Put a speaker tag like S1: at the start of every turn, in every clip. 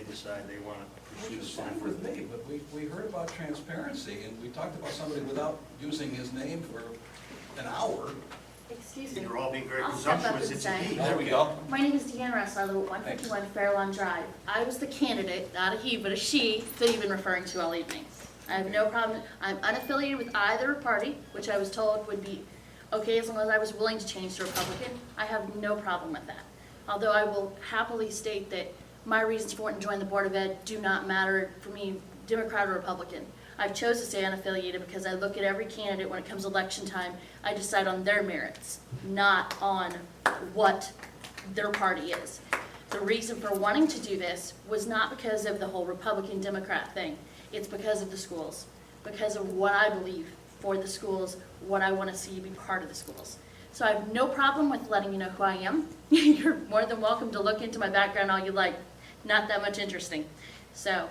S1: they decide they want to pursue
S2: Which is
S1: this.
S2: fine with me, but we heard about transparency, and we talked about somebody without using his name for an hour.
S3: Excuse me.
S1: You're all being very
S3: I'll step up
S1: presumptuous,
S3: and
S1: it's a
S3: say-
S1: he.
S2: There we go.
S3: My name is Deanna Russell. I live at 151 Fairlawn Drive. I was the candidate, not a he, but a she, that you've been referring to all evening. I have no problem. I'm unaffiliated with either party, which I was told would be okay as long as I was willing to change to Republican. I have no problem with that. Although I will happily state that my reasons for wanting to join the Board of Ed do not matter for me, Democrat or Republican. I've chose to stay unaffiliated because I look at every candidate when it comes election time. I decide on their merits, not on what their party is. The reason for wanting to do this was not because of the whole Republican-Democrat thing. It's because of the schools, because of what I believe for the schools, what I want to see be part of the schools. So I have no problem with letting you know who I am. You're more than welcome to look into my background all you like. Not that much interesting. So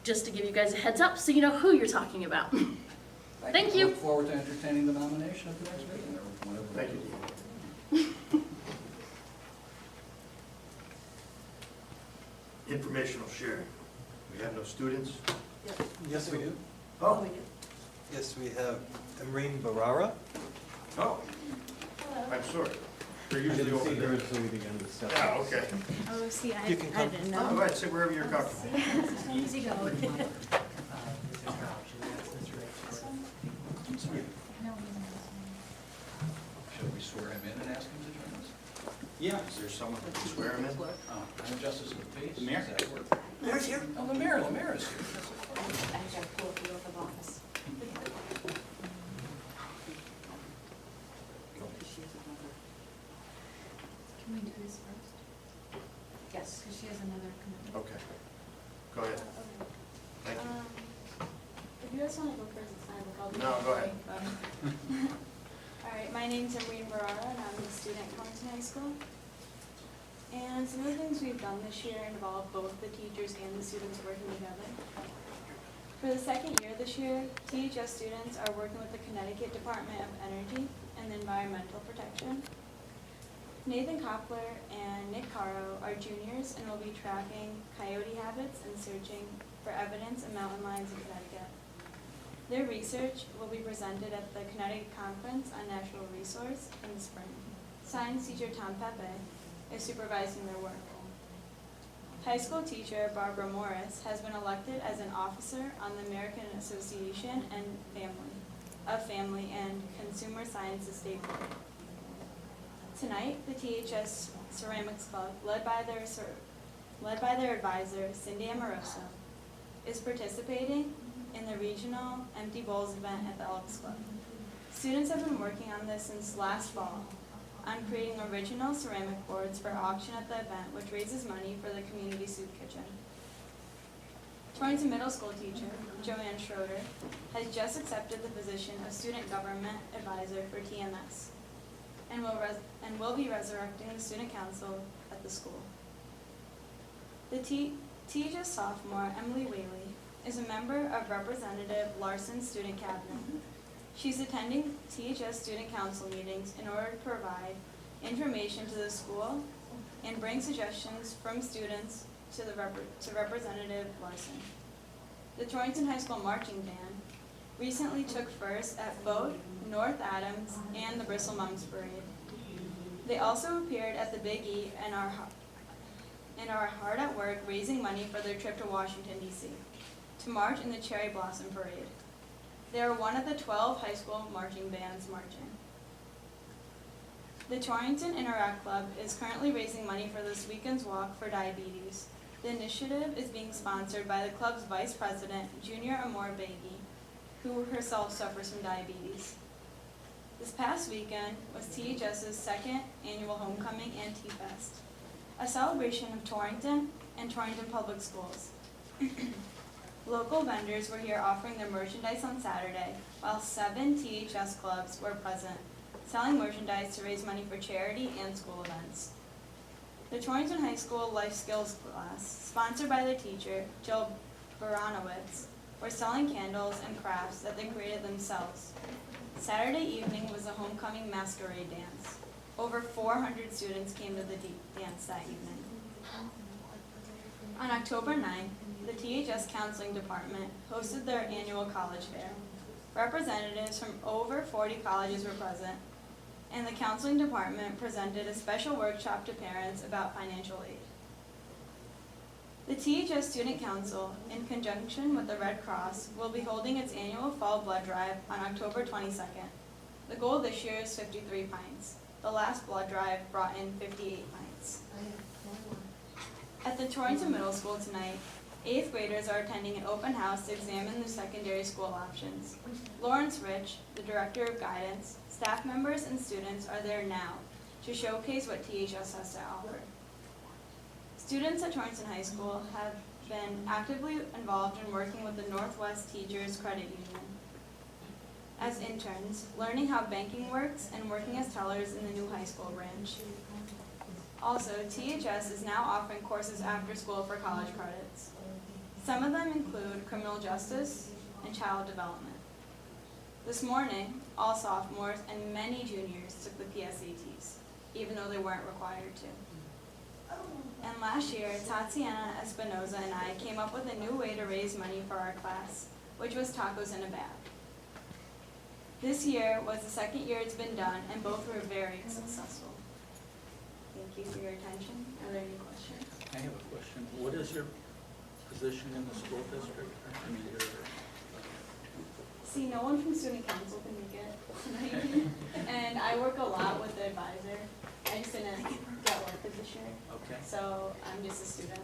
S3: just to give you guys a heads up so you know who you're talking about. Thank you.
S2: Look forward to entertaining the nomination at the next meeting, or whenever.
S1: Thank you. Informational sharing. We have no students.
S4: Yes, we do.
S1: Oh,
S4: Yes, we have Amreen Barara.
S1: oh, I'm sorry. They're usually over there.
S4: so we began to discuss.
S1: Yeah, okay.
S5: Oh, see, I
S4: You can come.
S5: didn't
S1: Oh,
S5: know.
S1: go ahead, sit wherever you're comfortable.
S5: Easy going.
S2: Should we swear him in and ask him to join us?
S1: Yeah. Is there someone who can swear him in?
S2: Oh, I'm Justice of the Peace.
S1: The mayor.
S2: Does that work?
S1: Mayor's here.
S2: Oh, the mayor is here. That's a-
S3: I got pulled the oath of office.
S5: Can we do this first?
S3: Yes.
S5: Because she has another commitment.
S1: Okay. Go ahead. Thank you.
S6: If you guys want to go first, it's fine. I'll do
S1: No,
S6: it.
S1: go ahead.
S6: All right, my name's Amreen Barara, and I'm a student at Compton High School. And some of the things we've done this year involve both the teachers and the students working together. For the second year this year, THS students are working with the Connecticut Department of Energy and Environmental Protection. Nathan Koppler and Nick Caro are juniors and will be tracking coyote habits and searching for evidence in mountain lions in Connecticut. Their research will be presented at the Connecticut Conference on Natural Resource in the spring. Science teacher Tom Pepe is supervising their work. High school teacher Barbara Morris has been elected as an officer on the American Association of Family and Consumer Sciences State Board. Tonight, the THS Ceramics Club, led by their advisor, Cindy Amoroso, is participating in the regional Empty Bowls event at the Elks Club. Students have been working on this since last fall on creating original ceramic boards for auction at the event, which raises money for the community soup kitchen. Torrington Middle School teacher, Joanne Schroeder, has just accepted the position of student government advisor for TMS and will be resurrecting the student council at the school. The THS sophomore, Emily Whaley, is a member of Representative Larson's student cabinet. She's attending THS student council meetings in order to provide information to the school and bring suggestions from students to Representative Larson. The Torrington High School marching band recently took first at both North Adams and the Bristol Mums Parade. They also appeared at the Big E and are hard at work raising money for their trip to Washington, D.C. to march in the Cherry Blossom Parade. They are one of the 12 high school marching bands marching. The Torrington Interact Club is currently raising money for this weekend's walk for diabetes. The initiative is being sponsored by the club's vice president, Junior Amor Beghi, who herself suffers from diabetes. This past weekend was THS's second annual homecoming and Tea Fest, a celebration of Torrington and Torrington Public Schools. Local vendors were here offering their merchandise on Saturday, while 7 THS clubs were present, selling merchandise to raise money for charity and school events. The Torrington High School Life Skills class, sponsored by their teacher, Jill Baranowitz, were selling candles and crafts that they created themselves. Saturday evening was a homecoming masquerade dance. Over 400 students came to the dance that evening. On October 9th, the THS Counseling Department hosted their annual college fair. Representatives from over 40 colleges were present, and the counseling department presented a special workshop to parents about financial aid. The THS Student Council, in conjunction with the Red Cross, will be holding its annual fall blood drive on October 22nd. The goal this year is 53 pints. The last blood drive brought in 58 pints. At the Torrington Middle School tonight, 8th graders are attending an open house to examine their secondary school options. Lawrence Rich, the Director of Guidance, staff members and students are there now to showcase what THS has to offer. Students at Torrington High School have been actively involved in working with the Northwest Teachers Credit Union as interns, learning how banking works and working as tellers in the new high school branch. Also, THS is now offering courses after school for college credits. Some of them include criminal justice and child development. This morning, all sophomores and many juniors took the PSATs, even though they weren't required to. And last year, Tatiana Espinoza and I came up with a new way to raise money for our class, which was tacos in a bag. This year was the second year it's been done, and both were very successful. Thank you for your attention. Are there any questions?
S7: I have a question. What is your position in the school district? I mean,
S6: See, no one from student council can make it tonight, and I work a lot with the advisor. I just didn't get work this year,
S7: okay.
S6: so I'm just a student.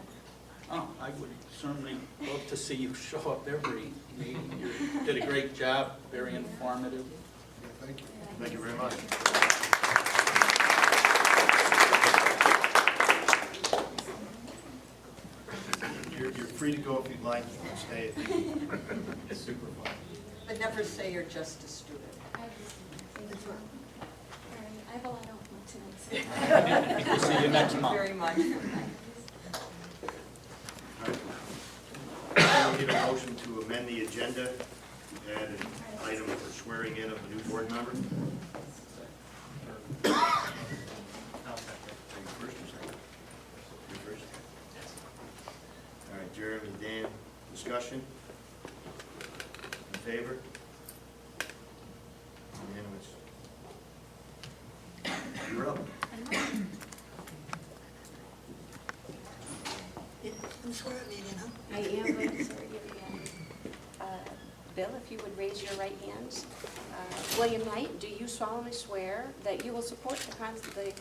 S7: Oh, I would certainly love to see you show up every meeting. You did a great job, very informative.
S1: Thank you. Thank you very much. You're free to go if you'd like, you can stay if you. It's super fun.
S8: But never say you're just a student.
S6: I have a lot of homework tonight.
S7: We'll see you next
S8: Thank you
S7: month.
S8: very much.
S1: I'll need a motion to amend the agenda, to add an item for swearing in of a new board member. Are you first or second? You first? All right, Jeremy, Dan, discussion? In favor? Unanimous. You're up.
S9: I am going to swear you in. Bill, if you would raise your right hand. William Knight, do you solemnly swear that you will support the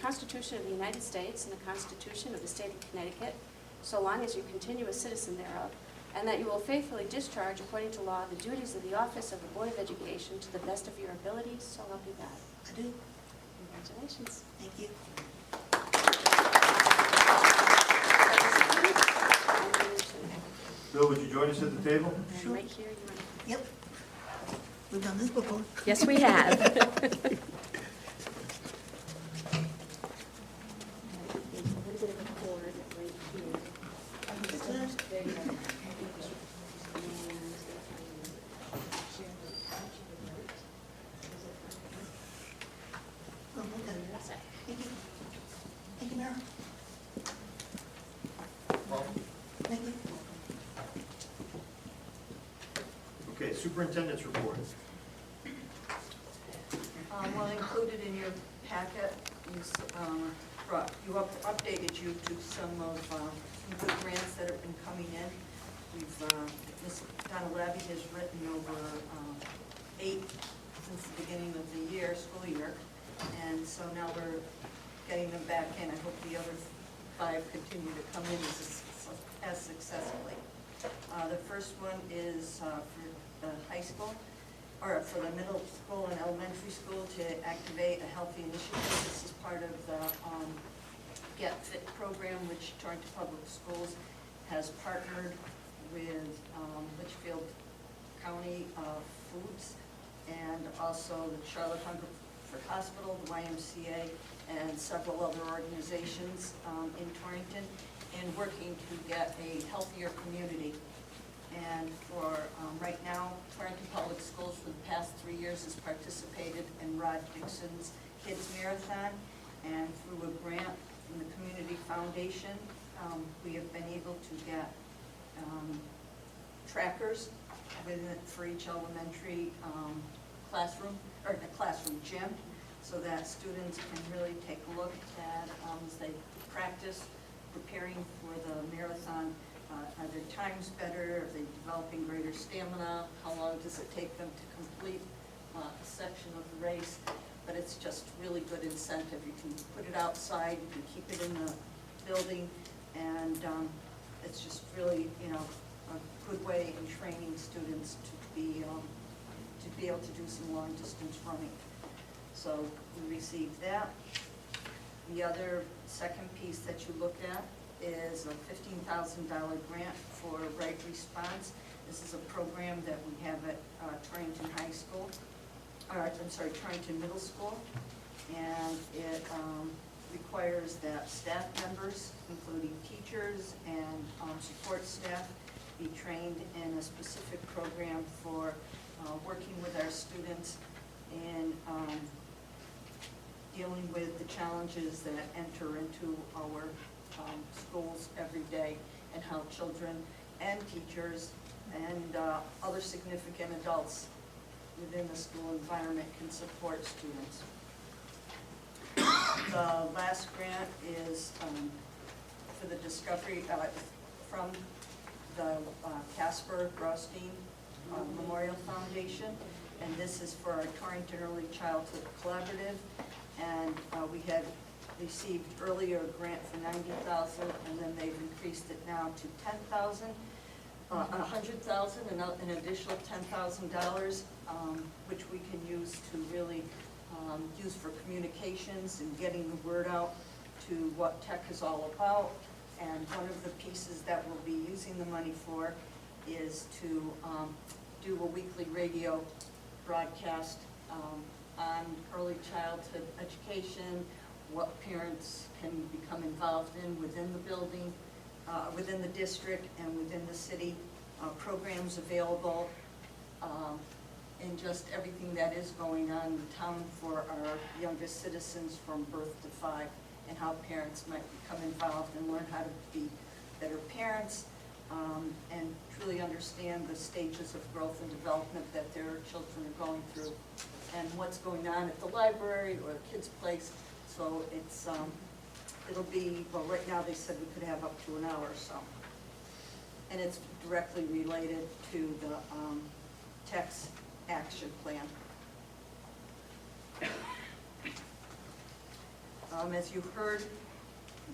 S9: Constitution of the United States and the Constitution of the State of Connecticut, so long as you continue a citizen thereof, and that you will faithfully discharge, according to law, the duties of the office of the Board of Education to the best of your abilities, so help you God?
S8: I do.
S9: Congratulations.
S8: Thank you.
S1: Bill, would you join us at the table?
S9: And right here, you want
S8: Yep. We've done this before.
S9: Yes, we have. A little bit of a cord right here. There you go.
S8: Oh, okay. Thank you. Thank you, Mara. Thank you.
S1: Okay, superintendent's report.
S8: Well, included in your packet, updated you to some of some good grants that have been coming in. Ms. Donna Labby has written over 8 since the beginning of the year, school year, and so now we're getting them back in. I hope the other 5 continue to come in as successfully. The first one is for the high school, or for the middle school and elementary school, to activate a healthy initiative. This is part of the Get Fit program, which Torrington Public Schools has partnered with Litchfield County Foods, and also the Charlotte Hungerford Hospital, the YMCA, and several other organizations in Torrington, in working to get a healthier community. And for right now, Torrington Public Schools for the past 3 years has participated in Rod Dixon's Kids Marathon, and through a grant from the Community Foundation, we have been able to get trackers for each elementary classroom, or the classroom gym, so that students can really take a look at, as they practice preparing for the marathon, are their times better, are they developing greater stamina, how long does it take them to complete a section of the race? But it's just really good incentive. You can put it outside, you can keep it in the building, and it's just really, you know, a good way in training students to be able to do some long distance running. So we received that. The other second piece that you look at is a $15,000 grant for Right Response. This is a program that we have at Torrington High School, Torrington Middle School, and it requires that staff members, including teachers and support staff, be trained in a specific program for working with our students in dealing with the challenges that enter into our schools every day, and how children and teachers and other significant adults within the school environment can support students. The last grant is for the discovery from the Casper Graustein Memorial Foundation, and this is for our Torrington Early Childhood Collaborative. And we had received earlier a grant for $90,000, and then they've increased it now to $10,000, $100,000, an additional $10,000, which we can use to really use for communications and getting the word out to what tech is all about. And one of the pieces that we'll be using the money for is to do a weekly radio broadcast on early childhood education, what parents can become involved in within the building, within the district and within the city, programs available, and just everything that is going on in the town for our youngest citizens from birth to 5, and how parents might become involved and learn how to be better parents, and truly understand the stages of growth and development that their children are going through, and what's going on at the library or the kids' place. So it's, it'll be, well, right now they said we could have up to an hour or so. And it's directly related to the TEX action plan. As you heard,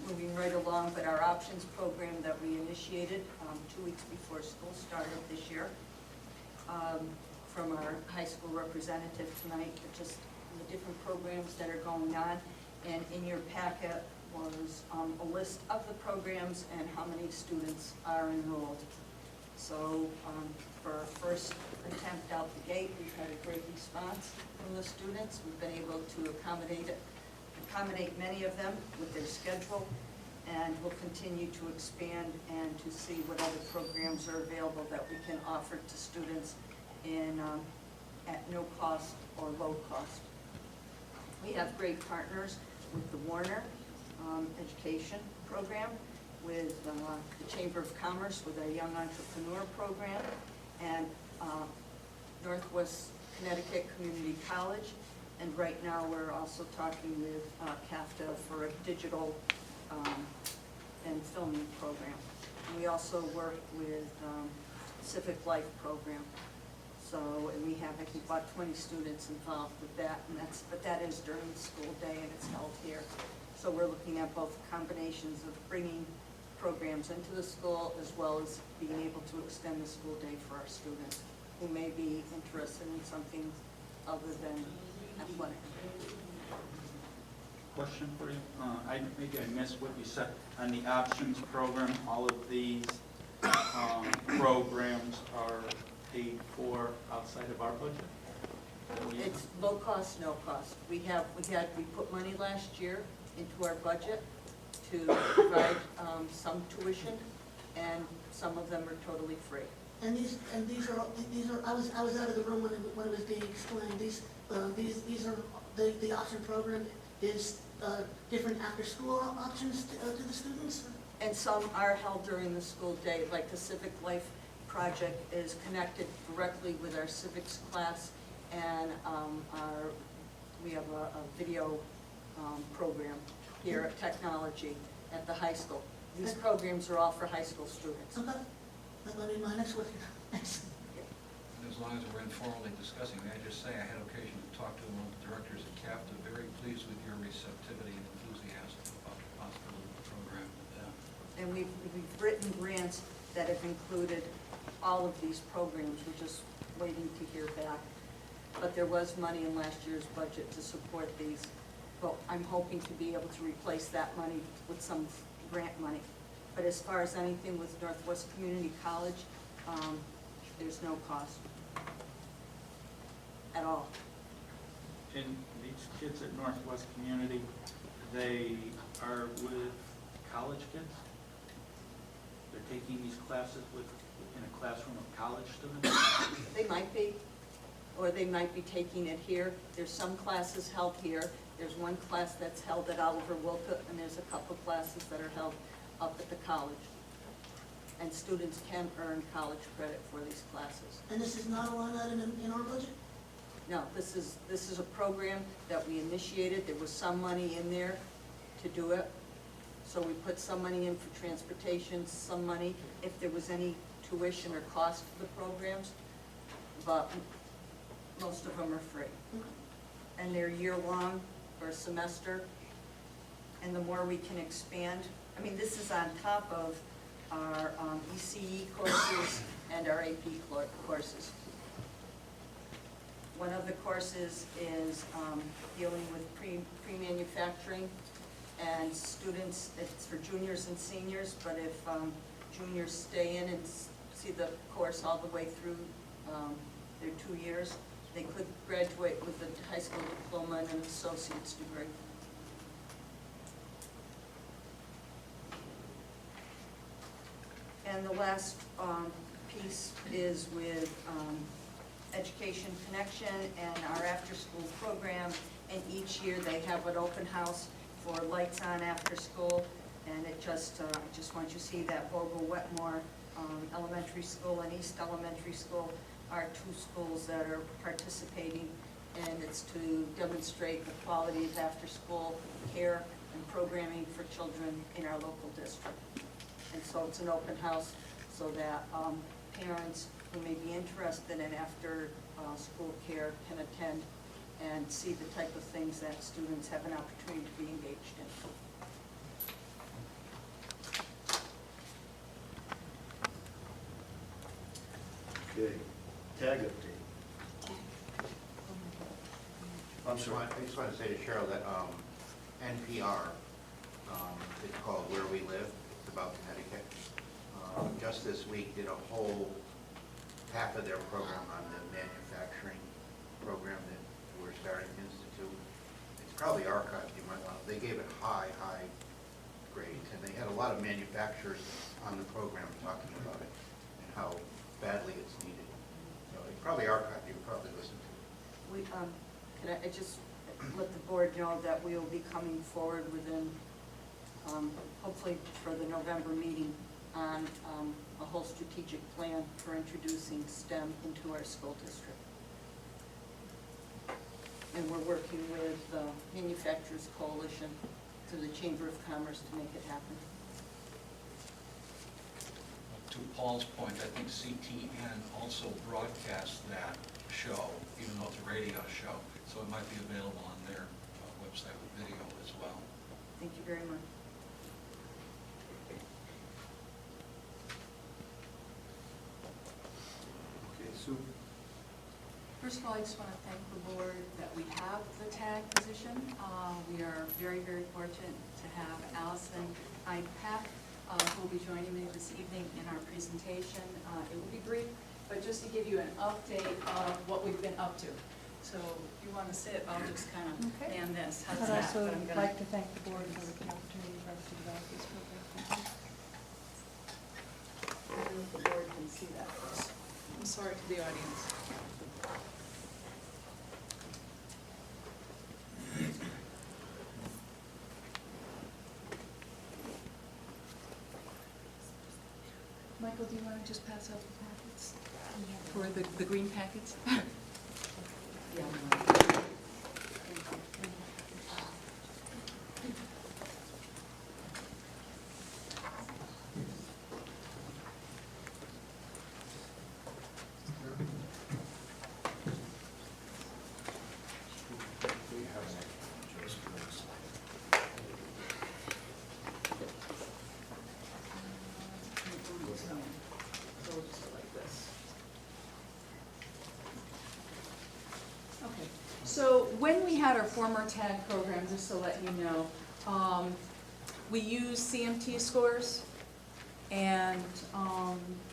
S8: moving right along, but our options program that we initiated 2 weeks before school started this year, from our high school representative tonight, just the different programs that are going on. And in your packet was a list of the programs and how many students are enrolled. So for our first attempt out the gate, we've had a great response from the students. We've been able to accommodate many of them with their schedule, and we'll continue to expand and to see what other programs are available that we can offer to students in at no cost or low cost. We have great partners with the Warner Education Program, with the Chamber of Commerce with our Young Entrepreneur Program, and Northwest Connecticut Community College. And right now we're also talking with CAFTA for a digital and filming program. And we also work with Civic Life Program. So, and we have, I think, about 20 students involved with that, and but that is during the school day, and it's held here. So we're looking at both combinations of bringing programs into the school, as well as being able to extend the school day for our students who may be interested in something other than athletic.
S7: Question for you. Maybe I missed what you said on the options program. All of these programs are paid for outside of our budget?
S8: It's low cost, no cost. We put money last year into our budget to provide some tuition, and some of them are totally free.
S10: And these are I was out of the room when it was being explained. These are the option program is different after school options to the students.
S8: And some are held during the school day, like the Civic Life Project is connected directly with our civics class, and we have a video program here at Technology at the high school. These programs are all for high school students.
S10: Okay, that'll be my next question. Thanks.
S2: And as long as we're informally discussing, may I just say, I had occasion to talk to one of the directors at CAFTA, very pleased with your receptivity and enthusiasm about the possibility of the program.
S8: And we've written grants that have included all of these programs. We're just waiting to hear back. But there was money in last year's budget to support these. But I'm hoping to be able to replace that money with some grant money. But as far as anything with Northwest Community College, there's no cost at all.
S7: And these kids at Northwest Community, they are with college kids? They're taking these classes in a classroom of college students?
S8: They might be, or they might be taking it here. There's some classes held here. There's one class that's held at Oliver Wilcott, and there's a couple classes that are held up at the college. And students can earn college credit for these classes.
S10: And this is not a line item in our budget?
S8: No, this is a program that we initiated. There was some money in there to do it. So we put some money in for transportation, some money if there was any tuition or cost for the programs, but most of them are free. And they're year-long or a semester, and the more we can expand, I mean, this is on top of our ECE courses and our AP courses. One of the courses is dealing with pre-manufacturing, and students, it's for juniors and seniors, but if juniors stay in and see the course all the way through their 2 years, they could graduate with a high school diploma and an associate's degree. And the last piece is with Education Connection and our after-school program. And each year they have an open house for lights on after school. And it just, I just want you to see that Vogel Wetmore Elementary School and East Elementary School are two schools that are participating. And it's to demonstrate the quality of after-school care and programming for children in our local district. And so it's an open house so that parents who may be interested in after-school care can attend and see the type of things that students have an opportunity to be engaged in.
S1: Okay, tag update. I'm sorry.
S11: I just want to say to Cheryl that NPR, it's called Where We Live, it's about Connecticut. Just this week did a whole half of their program on the manufacturing program that we're starting to institute. It's probably archived, you might want to, they gave it high grades, and they had a lot of manufacturers on the program talking about it and how badly it's needed. So it's probably archived, you can probably listen to it.
S8: We, can I just let the board know that we will be coming forward within, hopefully for the November meeting, on a whole strategic plan for introducing STEM into our school district. And we're working with the Manufacturers Coalition through the Chamber of Commerce to make it happen.
S2: To Paul's point, I think CTN also broadcast that show, even though it's a radio show, so it might be available on their website with video as well.
S8: Thank you very much.
S1: Okay, Sue?
S12: First of all, I just want to thank the board that we have the tag position. We are very, very fortunate to have Allison Hyde-Pack, who will be joining me this evening in our presentation. It will be brief, but just to give you an update of what we've been up to. So if you want to sit, I'll just kind of man this. How's
S13: I'd
S12: that?
S13: also
S12: But I'm gonna-
S13: like to thank the board for the opportunity for us to develop this program. Thank you.
S12: I don't know if the board can see that. I'm sorry to the audience. Michael, do you want to just pass out the packets? Or the green packets? Okay, so when we had our former tag program, just to let you know, we used CMT scores, and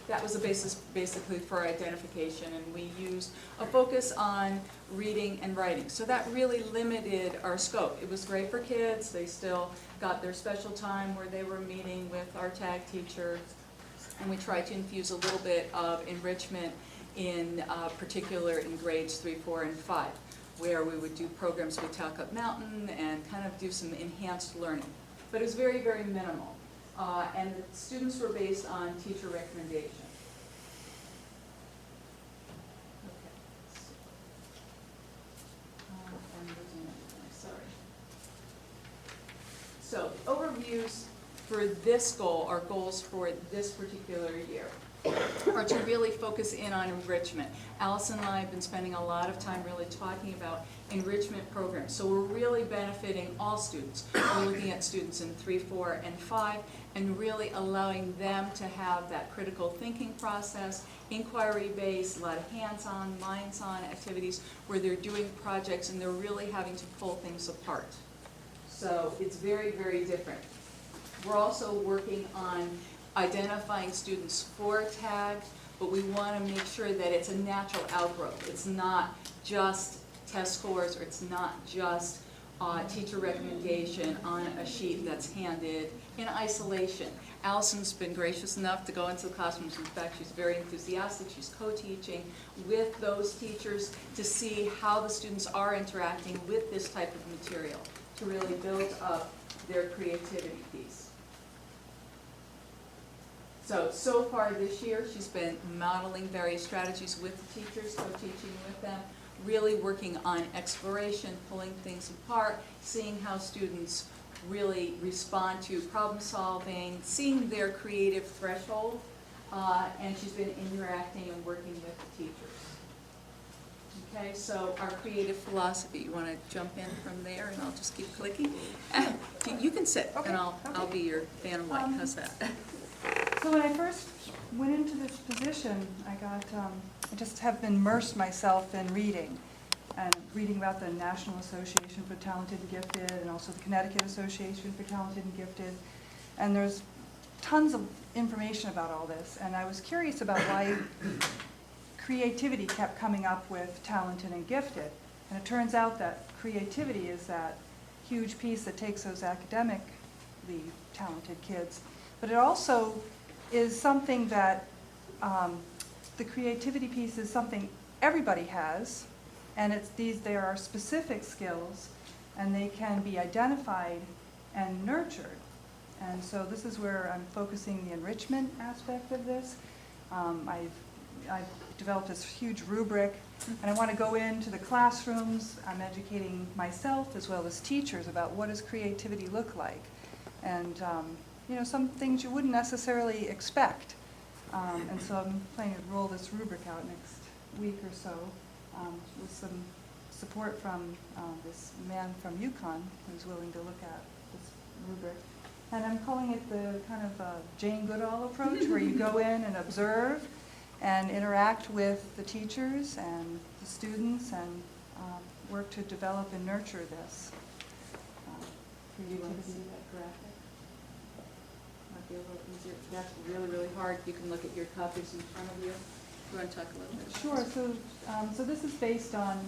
S12: that was the basis basically for identification, and we used a focus on reading and writing. So that really limited our scope. It was great for kids. They still got their special time where they were meeting with our tag teacher, and we tried to infuse a little bit of enrichment in particular in grades 3, 4, and 5, where we would do programs with Talcott Mountain and kind of do some enhanced learning. But it was very, very minimal. And the students were based on teacher recommendation. So overviews for this goal, our goals for this particular year, are to really focus in on enrichment. Allison and I have been spending a lot of time really talking about enrichment programs. So we're really benefiting all students. We're looking at students in 3, 4, and 5, and really allowing them to have that critical thinking process, inquiry-based, a lot of hands-on, minds-on activities where they're doing projects and they're really having to pull things apart. So it's very, very different. We're also working on identifying students for tag, but we want to make sure that it's a natural outgrowth. It's not just test scores, or it's not just teacher recommendation on a sheet that's handed in isolation. Allison's been gracious enough to go into the classrooms. In fact, she's very enthusiastic. She's co-teaching with those teachers to see how the students are interacting with this type of material to really build up their creativity piece. So far this year, she's been modeling various strategies with the teachers, co-teaching with them, really working on exploration, pulling things apart, seeing how students really respond to problem solving, seeing their creative threshold, and she's been interacting and working with the teachers. Okay, so our creative philosophy, you want to jump in from there and I'll just keep clicking? You can sit,
S13: Okay,
S3: and I'll be your fan of white. How's that?
S13: So when I first went into this position, I just have immersed myself in reading, and reading about the National Association for Talented and Gifted, and also the Connecticut Association for Talented and Gifted. And there's tons of information about all this, and I was curious about why creativity kept coming up with talented and gifted. And it turns out that creativity is that huge piece that takes those academically talented kids. But it also is something that, the creativity piece is something everybody has, and there are specific skills, and they can be identified and nurtured. And so this is where I'm focusing the enrichment aspect of this. I've developed this huge rubric, and I want to go into the classrooms. I'm educating myself as well as teachers about what does creativity look like. And you know, some things you wouldn't necessarily expect. And so I'm planning to roll this rubric out next week or so with some support from this man from Yukon who's willing to look at this rubric. And I'm calling it the kind of Jane Goodall approach, where you go in and observe and interact with the teachers and the students and work to develop and nurture this creativity.
S12: Might be a little easier. That's really, really hard. You can look at your copies in front of you. You want to talk a little bit?
S13: Sure. So this is based on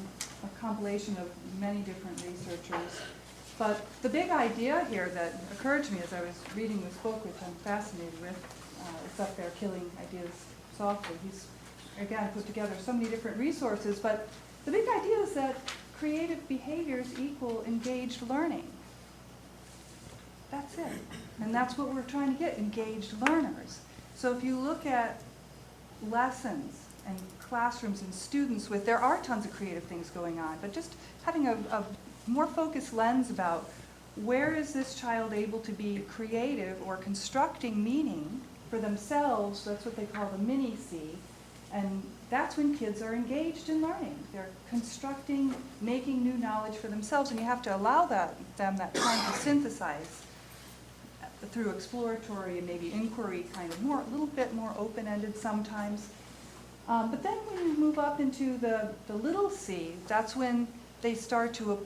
S13: a compilation of many different researchers. But the big idea here that occurred to me as I was reading this book, which I'm fascinated with, it's up there, Killing Ideas Softly. He's, again, put together so many different resources. But the big idea is that creative behaviors equal engaged learning. That's it. And that's what we're trying to get, engaged learners. So if you look at lessons and classrooms and students with, there are tons of creative things going on, but just having a more focused lens about where is this child able to be creative or constructing meaning for themselves, that's what they call the mini-C, and that's when kids are engaged in learning. They're constructing, making new knowledge for themselves, and you have to allow them that time to synthesize through exploratory and maybe inquiry, kind of a little bit more open-ended sometimes. But then when you move up into the little c, that's when they start to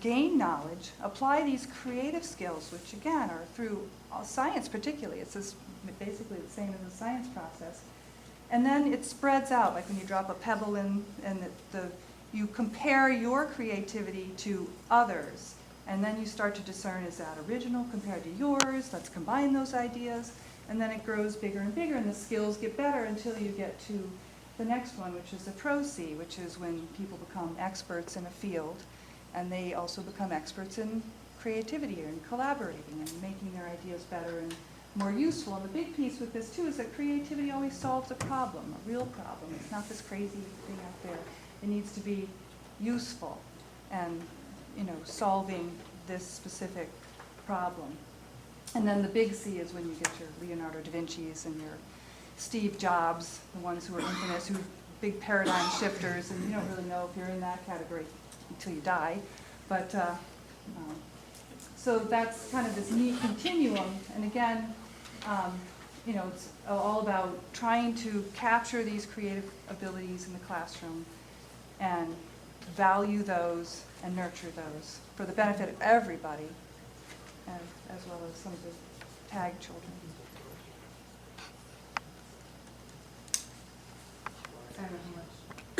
S13: gain knowledge, apply these creative skills, which again are through science particularly. It's basically the same as the science process. And then it spreads out, like when you drop a pebble in and you compare your creativity to others. And then you start to discern, is that original compared to yours? Let's combine those ideas. And then it grows bigger and bigger, and the skills get better until you get to the next one, which is the Pro-C, which is when people become experts in a field, and they also become experts in creativity and collaborating and making their ideas better and more useful. And the big piece with this, too, is that creativity always solves a problem, a real problem. It's not this crazy thing out there. It needs to be useful and, solving this specific problem. And then the big C is when you get your Leonardo da Vinci's and your Steve Jobs, the ones who are infamous, who are big paradigm shifters, and you don't really know if you're in that category until you die. But so that's kind of this neat continuum. And again, it's all about trying to capture these creative abilities in the classroom and value those and nurture those for the benefit of everybody, as well as some of the tag children. I don't know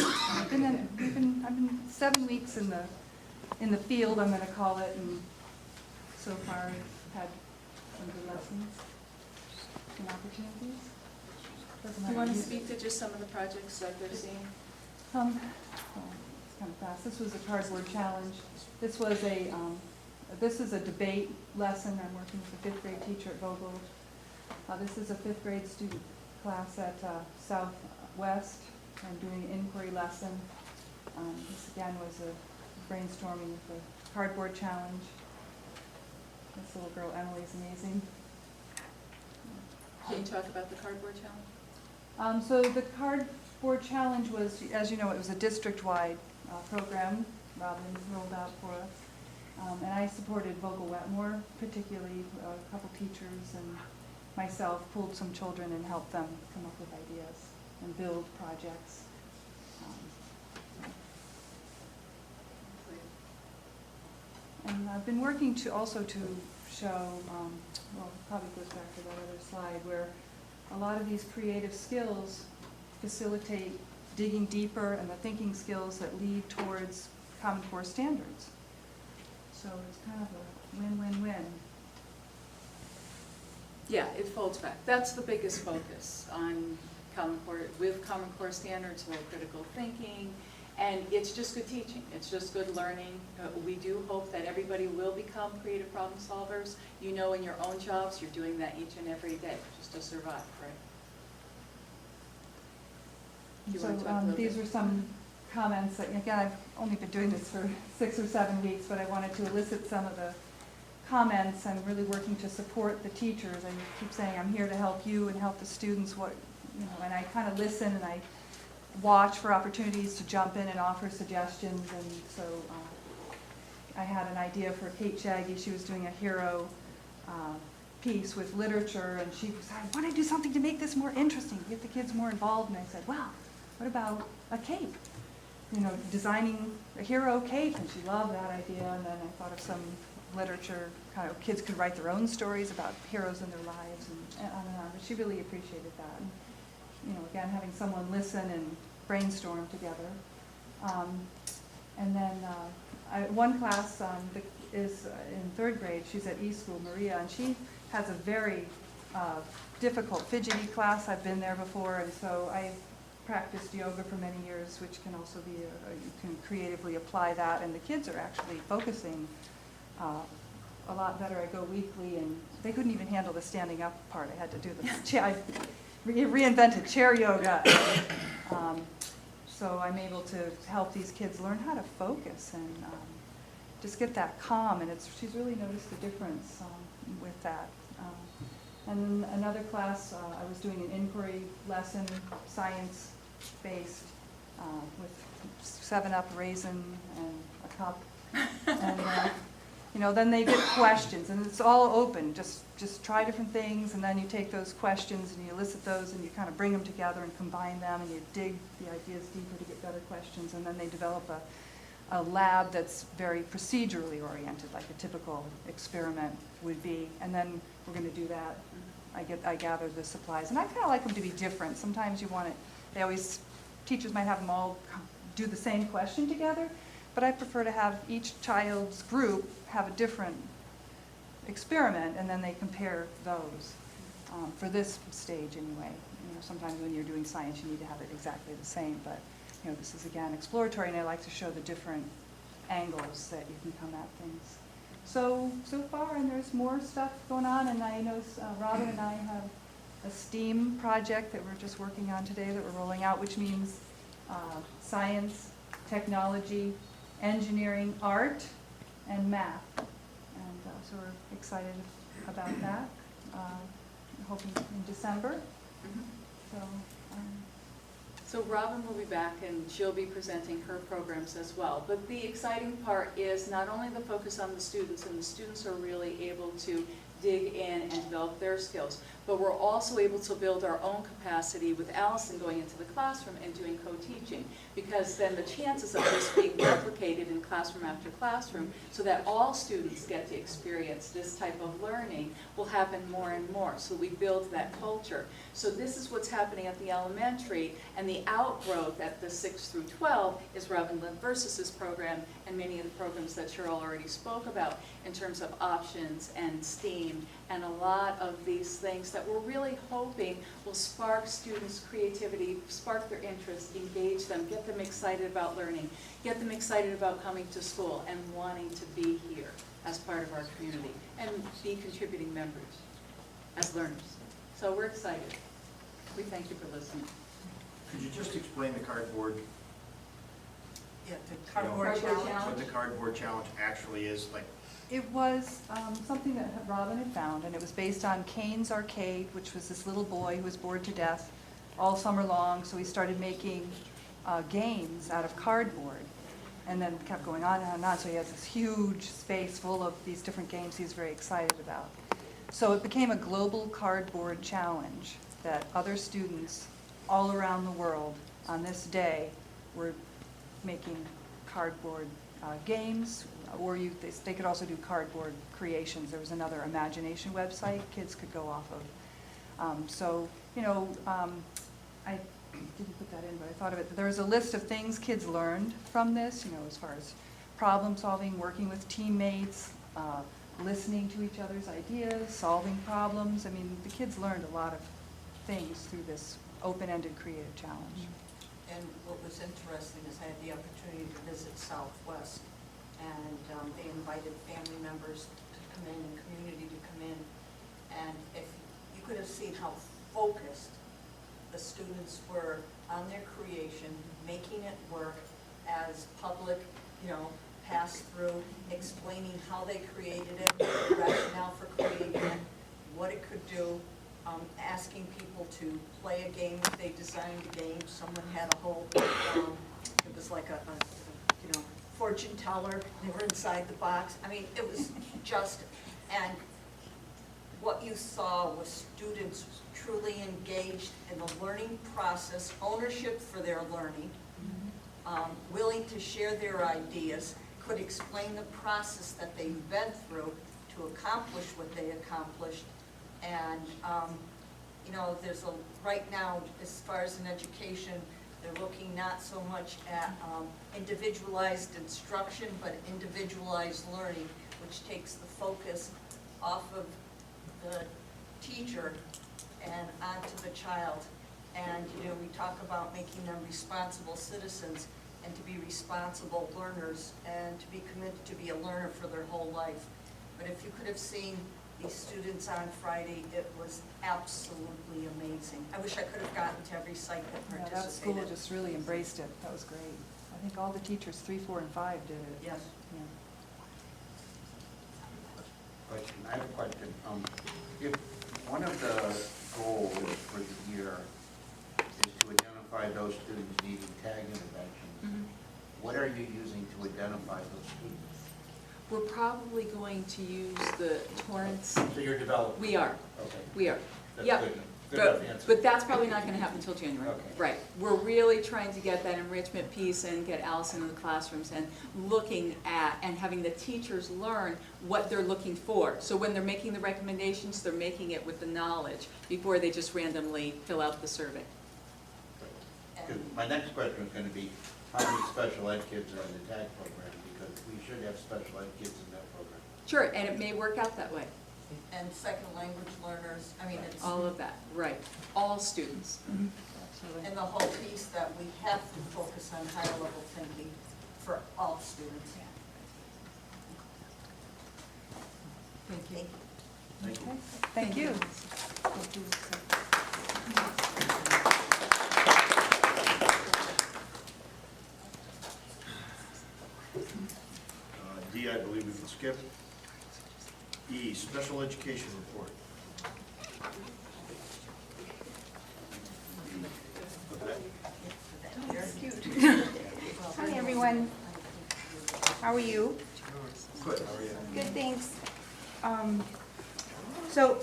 S13: how much. I've been 7 weeks in the field, I'm going to call it, and so far I've had some good lessons and opportunities.
S12: Do you want to speak to just some of the projects that they're seeing?
S13: Well, it's kind of fast. This was a cardboard challenge. This is a debate lesson. I'm working with a 5th grade teacher at Vogel. This is a 5th grade student class at Southwest. I'm doing an inquiry lesson. This again was a brainstorming with the cardboard challenge. This little girl, Emily's amazing.
S12: Can you talk about the cardboard challenge?
S13: So the cardboard challenge was, as you know, it was a district-wide program Robin rolled out for us. And I supported Vogel Wetmore, particularly a couple teachers and myself pulled some children and helped them come up with ideas and build projects. And I've been working to show, probably goes back to that other slide, where a lot of these creative skills facilitate digging deeper and the thinking skills that lead towards Common Core standards. So it's kind of a win-win-win.
S12: Yeah, it folds back. That's the biggest focus on Common Core, with Common Core standards, more critical thinking, and it's just good teaching. It's just good learning. We do hope that everybody will become creative problem solvers. You know, in your own jobs, you're doing that each and every day just to survive, right? Do you want to talk a little
S13: These
S12: bit?
S13: are some comments that, again, I've only been doing this for 6 or 7 weeks, but I wanted to elicit some of the comments. I'm really working to support the teachers. I keep saying I'm here to help you and help the students. And I kind of listen and I watch for opportunities to jump in and offer suggestions. And so I had an idea for Kate Shaggy. She was doing a hero piece with literature, and she was, I want to do something to make this more interesting, get the kids more involved. And I said, well, what about a cape? Designing a hero cape, and she loved that idea. And then I thought of some literature, kind of kids could write their own stories about heroes in their lives, and on and on. But she really appreciated that. And, again, having someone listen and brainstorm together. And then one class is in 3rd grade. She's at E School, Maria, and she has a very difficult, fidgety class. I've been there before, and so I practiced yoga for many years, which can also be, you can creatively apply that, and the kids are actually focusing a lot better. I go weekly, and they couldn't even handle the standing up part. I had to do the reinvented chair yoga. So I'm able to help these kids learn how to focus and just get that calm, and she's really noticed the difference with that. And then another class, I was doing an inquiry lesson, science-based, with 7-Up, raisin, and a cup. And, you know, then they get questions, and it's all open. Just try different things, and then you take those questions and you elicit those, and you kind of bring them together and combine them, and you dig the ideas deeper to get better questions, and then they develop a lab that's very procedurally oriented, like a typical experiment would be. And then we're going to do that. I gather the supplies, and I kind of like them to be different. Sometimes you want it. Teachers might have them all do the same question together, but I prefer to have each child's group have a different experiment, and then they compare those. For this stage anyway. You know, sometimes when you're doing science, you need to have it exactly the same, but you know, this is again exploratory, and I like to show the different angles that you can come at things. So far, and there's more stuff going on, and I know Robin and I have a STEAM project that we're just working on today that we're rolling out, which means science, technology, engineering, art, and math. And so we're excited about that. Hoping in December.
S12: So Robin will be back, and she'll be presenting her programs as well. But the exciting part is not only the focus on the students, and the students are really able to dig in and develop their skills, but we're also able to build our own capacity with Allison going into the classroom and doing co-teaching, because then the chances of this being replicated in classroom after classroom so that all students get to experience this type of learning will happen more and more. So we build that culture. So this is what's happening at the elementary, and the outgrowth at the 6 through 12 is Reverend Lynn Versus's program and many of the programs that Cheryl already spoke about in terms of options and STEAM and a lot of these things that we're really hoping will spark students' creativity, spark their interest, engage them, get them excited about learning, get them excited about coming to school and wanting to be here as part of our community and be contributing members as learners. So we're excited. We thank you for listening.
S1: Could you just explain the cardboard?
S8: Yeah, the cardboard challenge.
S1: What the cardboard challenge actually is, like?
S13: It was something that Robin had found, and it was based on Kane's Arcade, which was this little boy who was bored to death all summer long, so he started making games out of cardboard, and then kept going on and on, so he has this huge space full of these different games he's very excited about. So it became a global cardboard challenge that other students all around the world on this day were making cardboard games, or they could also do cardboard creations. There was another imagination website kids could go off of. So, you know, I didn't put that in, but I thought of it. There's a list of things kids learned from this, you know, as far as problem solving, working with teammates, listening to each other's ideas, solving problems. I mean, the kids learned a lot of things through this open-ended creative challenge.
S8: And what was interesting is I had the opportunity to visit Southwest, and they invited family members to come in and community to come in. And if you could have seen how focused the students were on their creation, making it work as public, you know, pass through, explaining how they created it, the rationale for creating it, what it could do, asking people to play a game. They designed a game. Someone had a whole, it was like a you know, fortune teller. They were inside the box. I mean, it was just, and what you saw was students truly engaged in the learning process, ownership for their learning, willing to share their ideas, could explain the process that they've been through to accomplish what they accomplished. And, you know, there's right now, as far as in education, they're looking not so much at individualized instruction, but individualized learning, which takes the focus off of the teacher and onto the child. And, you know, we talk about making them responsible citizens and to be responsible learners and to be committed to be a learner for their whole life. But if you could have seen these students on Friday. It was absolutely amazing. I wish I could have gotten to every site that
S13: Yeah, that school
S8: participated.
S13: just really embraced it. That was great. I think all the teachers, 3, 4, and 5 did it.
S8: Yes.
S13: Yeah.
S11: Question, I have a question. If one of the goals for the year is to identify those students needing tag interventions, what are you using to identify those students?
S12: We're probably going to use the Torrance,
S11: So you're developing?
S12: we are,
S11: Okay.
S12: we are.
S11: That's
S12: Yep.
S11: good. Good enough
S12: But,
S11: answer.
S12: but that's probably not gonna happen until January.
S11: Okay.
S12: Right. We're really trying to get that enrichment piece and get Allison in the classrooms and looking at, and having the teachers learn what they're looking for. So when they're making the recommendations, they're making it with the knowledge before they just randomly fill out the survey.
S11: Because my next question is going to be, how many special ed kids are in the tag program? Because we should have special ed kids in that program.
S12: Sure, and it may work out that way.
S8: And second language learners, I mean, it's,
S12: All of that, right. All students.
S13: Absolutely.
S8: and the whole piece that we have to focus on higher level thinking for all students.
S12: Thank you.
S1: Thank you.
S13: Thank you.
S1: D, I believe we can skip. E, special education report.
S14: Hi, everyone. How are you?
S1: Good, how are you?
S14: Good, thanks. So,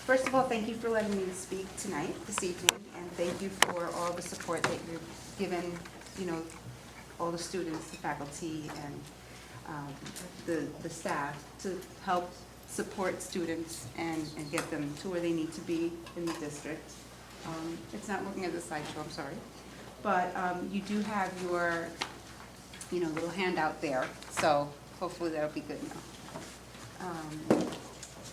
S14: first of all, thank you for letting me speak tonight, this evening, and thank you for all the support that you've given, you know, all the students, the faculty, and the staff to help support students and get them to where they need to be in the district. It's not looking at the slideshow, I'm sorry. But you do have your, you know, little handout there, so hopefully that'll be good enough.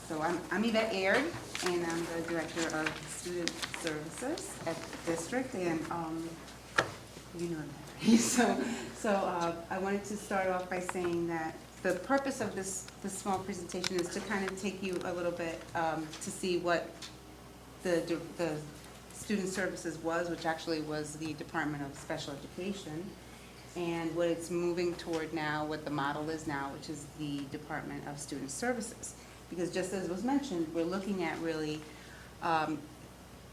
S14: So I'm Yvette Aird, and I'm the Director of Student Services at the district, and you know that. So I wanted to start off by saying that the purpose of this small presentation is to kind of take you a little bit to see what the Student Services was, which actually was the Department of Special Education, and what it's moving toward now, what the model is now, which is the Department of Student Services. Because just as was mentioned, we're looking at really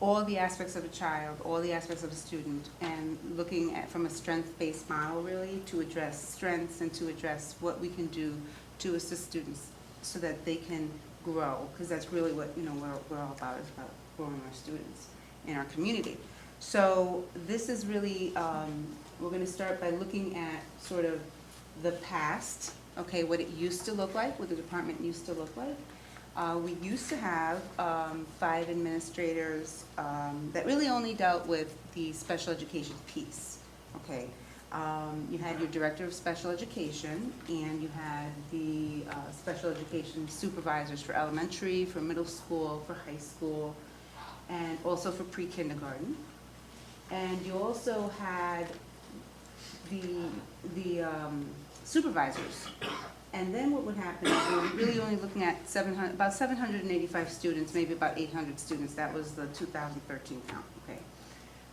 S14: all the aspects of a child, all the aspects of a student, and looking at from a strength-based model really to address strengths and to address what we can do to assist students so that they can grow, because that's really what, you know, we're all about, is about growing our students in our community. So this is really, we're going to start by looking at sort of the past, okay, what it used to look like, what the department used to look like. We used to have 5 administrators that really only dealt with the special education piece, okay. You had your director of special education, and you had the special education supervisors for elementary, for middle school, for high school, and also for pre-kindergarten. And you also had the supervisors. And then what would happen is we were really only looking at about 785 students, maybe about 800 students. That was the 2013 count, okay?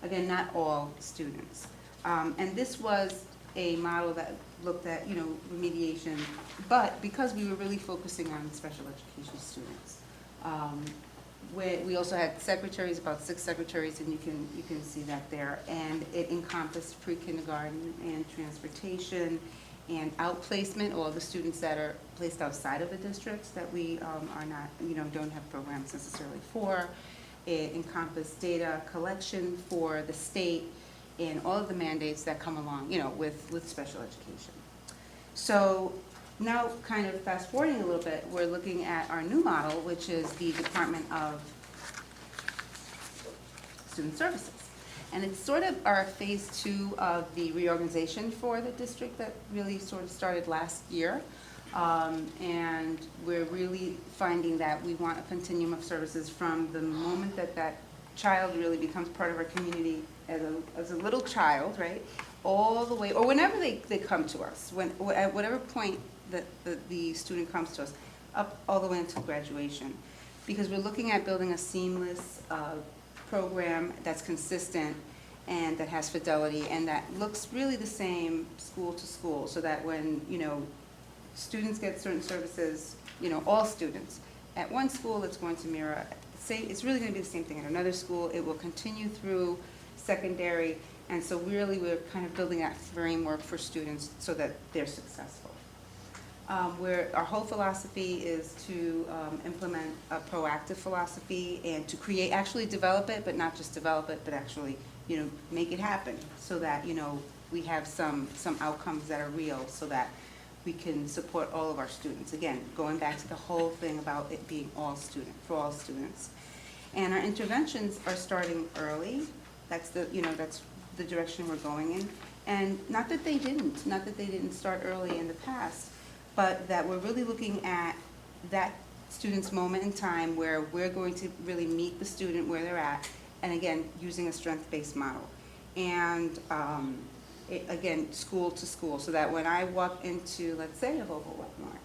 S14: Again, not all students. And this was a model that looked at, you know, remediation, but because we were really focusing on special education students. We also had secretaries, about 6 secretaries, and you can see that there. And it encompassed pre-kindergarten and transportation and outplacement, all the students that are placed outside of the districts that we are not, you know, don't have programs necessarily for. It encompassed data collection for the state and all of the mandates that come along, you know, with special education. So now, kind of fast forwarding a little bit, we're looking at our new model, which is the Department of Student Services. And it's sort of our phase 2 of the reorganization for the district that really sort of started last year. And we're really finding that we want a continuum of services from the moment that that child really becomes part of our community as a little child, right? All the way, or whenever they come to us, at whatever point that the student comes to us, up all the way until graduation. Because we're looking at building a seamless program that's consistent and that has fidelity and that looks really the same school to school, so that when, students get certain services, all students, at one school it's going to mirror, it's really going to be the same thing at another school. It will continue through secondary, and so really we're kind of building that framework for students so that they're successful. Our whole philosophy is to implement a proactive philosophy and to actually develop it, but not just develop it, but actually, make it happen so that, we have some outcomes that are real so that we can support all of our students. Again, going back to the whole thing about it being for all students. And our interventions are starting early. That's the direction we're going in. And not that they didn't start early in the past, but that we're really looking at that student's moment in time where we're going to really meet the student where they're at, and again, using a strength-based model. And again, school to school, so that when I walk into, let's say, a Hopewell North,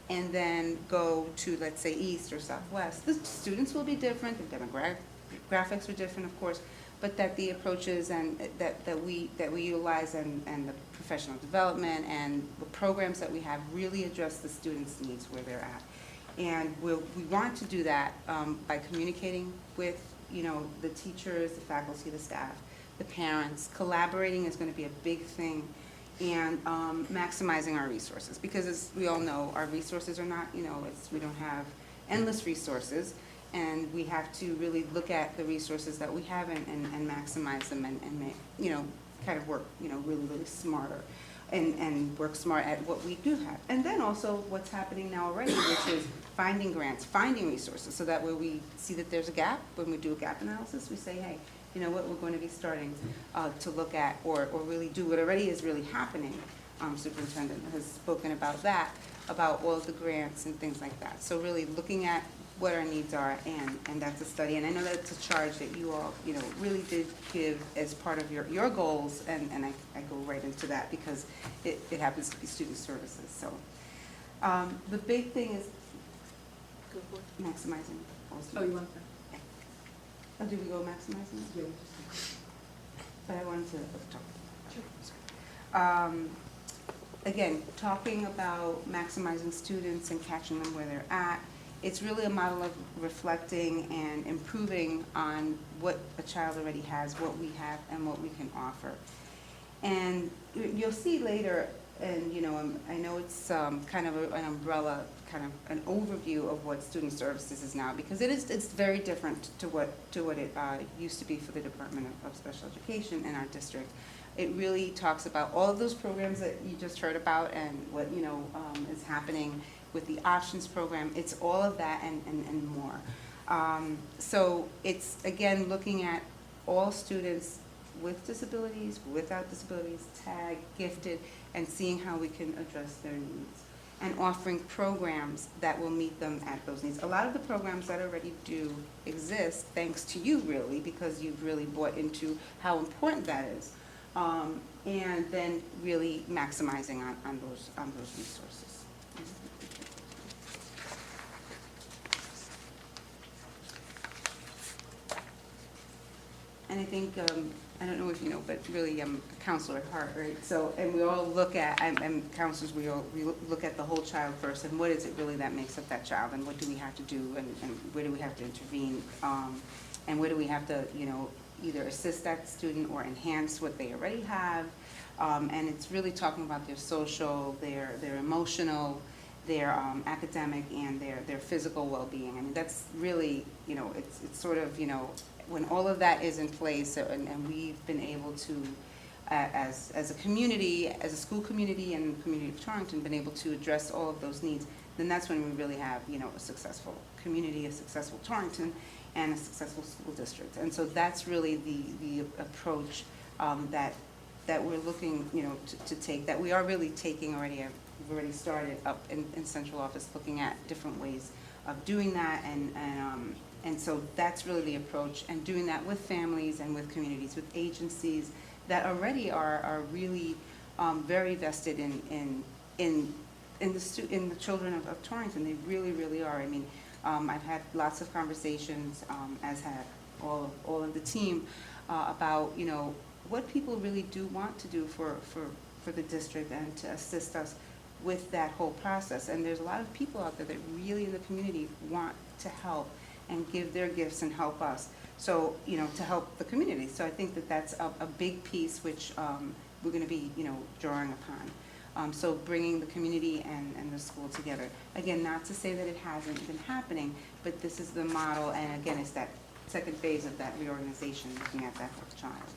S14: and then go to, let's say, East or Southwest, the students will be different, the demographics are different, of course, but that the approaches and that we utilize and the professional development and the programs that we have really address the students' needs where they're at. And we want to do that by communicating with, the teachers, the faculty, the staff, the parents. Collaborating is going to be a big thing, and maximizing our resources, because as we all know, our resources are not, we don't have endless resources, and we have to really look at the resources that we have and maximize them and make, kind of work, really, really smarter and work smart at what we do have. And then also what's happening now already, which is finding grants, finding resources, so that when we see that there's a gap, when we do a gap analysis, we say, hey, you know what, we're going to be starting to look at or really do what already is really happening. Superintendent has spoken about that, about all of the grants and things like that. So really looking at what our needs are, and that's a study. And I know that's a charge that you all, really did give as part of your goals, and I go right into that because it happens to be student services. So the big thing is maximizing all students.
S12: Oh, you want that?
S14: Oh, did we go maximizing?
S12: Yeah.
S14: But I wanted to talk. Again, talking about maximizing students and catching them where they're at, it's really a model of reflecting and improving on what a child already has, what we have, and what we can offer. And you'll see later, and I know it's kind of an umbrella, kind of an overview of what student services is now, because it's very different to what it used to be for the Department of Special Education in our district. It really talks about all of those programs that you just heard about and what is happening with the options program. It's all of that and more. So it's, again, looking at all students with disabilities, without disabilities, tag, gifted, and seeing how we can address their needs and offering programs that will meet them at those needs. A lot of the programs that already do exist, thanks to you really, because you've really bought into how important that is, and then really maximizing on those resources. And I think, I don't know if you know, but really I'm a counselor at heart, right? So, and we all look at, and counselors, we look at the whole child first, and what is it really that makes up that child, and what do we have to do, and where do we have to intervene, and where do we have to, either assist that student or enhance what they already have. And it's really talking about their social, their emotional, their academic, and their physical well-being. I mean, that's really, it's sort of, when all of that is in place, and we've been able to, as a community, as a school community and the community of Torrington, been able to address all of those needs, then that's when we really have, a successful community, a successful Torrington, and a successful school district. And so that's really the approach that we're looking, to take, that we are really taking already. We've already started up in central office looking at different ways of doing that, and so that's really the approach, and doing that with families and with communities, with agencies that already are really very vested in in the children of Torrington. They really, really are. I mean, I've had lots of conversations, as have all of the team, about, you know, what people really do want to do for the district and to assist us with that whole process. And there's a lot of people out there that really in the community want to help and give their gifts and help us. So, you know, to help the community. So I think that that's a big piece which we're going to be, you know, drawing upon. So bringing the community and the school together. Again, not to say that it hasn't been happening, but this is the model, and again, it's that second phase of that reorganization, looking at that whole child.